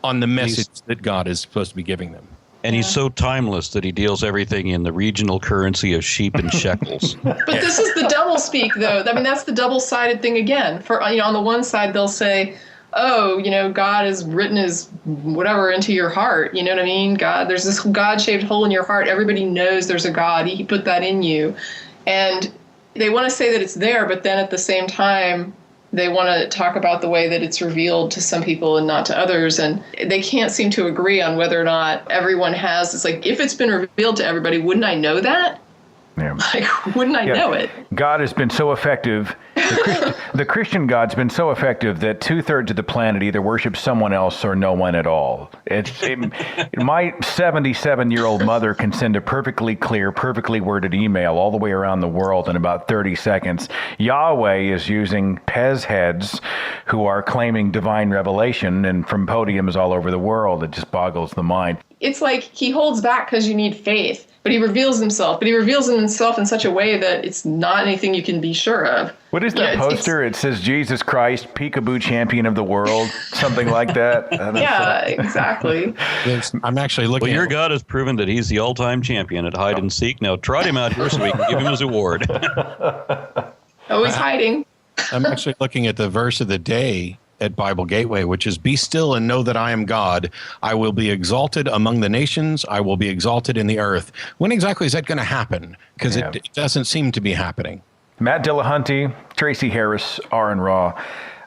Speaker 9: on the message that God is supposed to be giving them?
Speaker 10: And he's so timeless that he deals everything in the regional currency of sheep and shekels.
Speaker 11: But this is the double speak, though. I mean, that's the double-sided thing again. For on the one side, they'll say, oh, God has written his whatever into your heart. You know what I mean? God, there's this God-shaped hole in your heart. Everybody knows there's a God. He put that in you. And they want to say that it's there, but then at the same time, they want to talk about the way that it's revealed to some people and not to others. And they can't seem to agree on whether or not everyone has. It's like, if it's been revealed to everybody, wouldn't I know that?
Speaker 8: Yeah.
Speaker 11: Like, wouldn't I know it?
Speaker 8: God has been so effective. The Christian God's been so effective that 2/3 of the planet either worships someone else or no one at all. My 77-year-old mother can send a perfectly clear, perfectly worded email all the way around the world in about 30 seconds. Yahweh is using Pez heads who are claiming divine revelation and from podiums all over the world. It just boggles the mind.
Speaker 11: It's like he holds back because you need faith, but he reveals himself. But he reveals himself in such a way that it's not anything you can be sure of.
Speaker 8: What is that poster? It says Jesus Christ, peekaboo champion of the world, something like that.
Speaker 11: Yeah, exactly.
Speaker 9: I'm actually looking.
Speaker 10: Well, your God has proven that he's the all-time champion at hide and seek. Now trot him out here so we can give him his award.
Speaker 11: Oh, he's hiding.
Speaker 9: I'm actually looking at the verse of the day at Bible Gateway, which is, be still and know that I am God. I will be exalted among the nations. I will be exalted in the earth. When exactly is that going to happen? Because it doesn't seem to be happening.
Speaker 8: Matt Dillahunty, Tracie Harris, AronRa.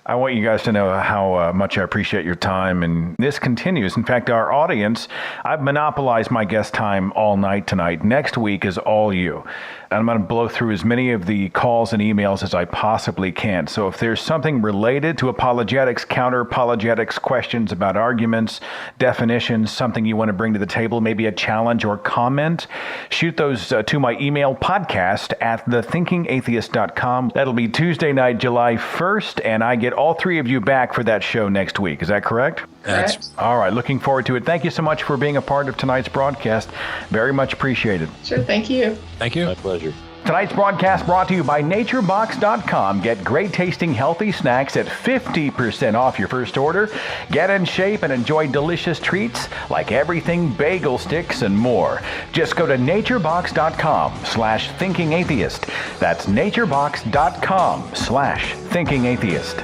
Speaker 8: I want you guys to know how much I appreciate your time, and this continues. In fact, our audience, I've monopolized my guest time all night tonight. Next week is all you. And I'm going to blow through as many of the calls and emails as I possibly can. So if there's something related to apologetics, counter-apologetics, questions about arguments, definitions, something you want to bring to the table, maybe a challenge or comment, shoot those to my email podcast at thethinkingatheist.com. That'll be Tuesday night, July 1st, and I get all three of you back for that show next week. Is that correct?
Speaker 11: Correct.
Speaker 8: All right. Looking forward to it. Thank you so much for being a part of tonight's broadcast. Very much appreciated.
Speaker 11: Sure. Thank you.
Speaker 9: Thank you.
Speaker 10: My pleasure.
Speaker 8: Tonight's broadcast brought to you by naturebox.com. Get great tasting healthy snacks at 50% off your first order. Get in shape and enjoy delicious treats like everything bagel sticks and more. Just go to naturebox.com/thinkingatheist. That's naturebox.com/thinkingatheist.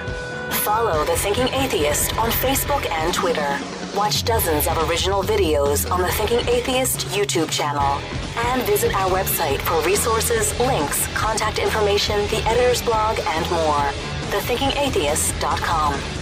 Speaker 2: Follow The Thinking Atheist on Facebook and Twitter. Watch dozens of original videos on the Thinking Atheist YouTube channel. And visit our website for resources, links, contact information, the editor's blog, and more. thethinkingatheist.com.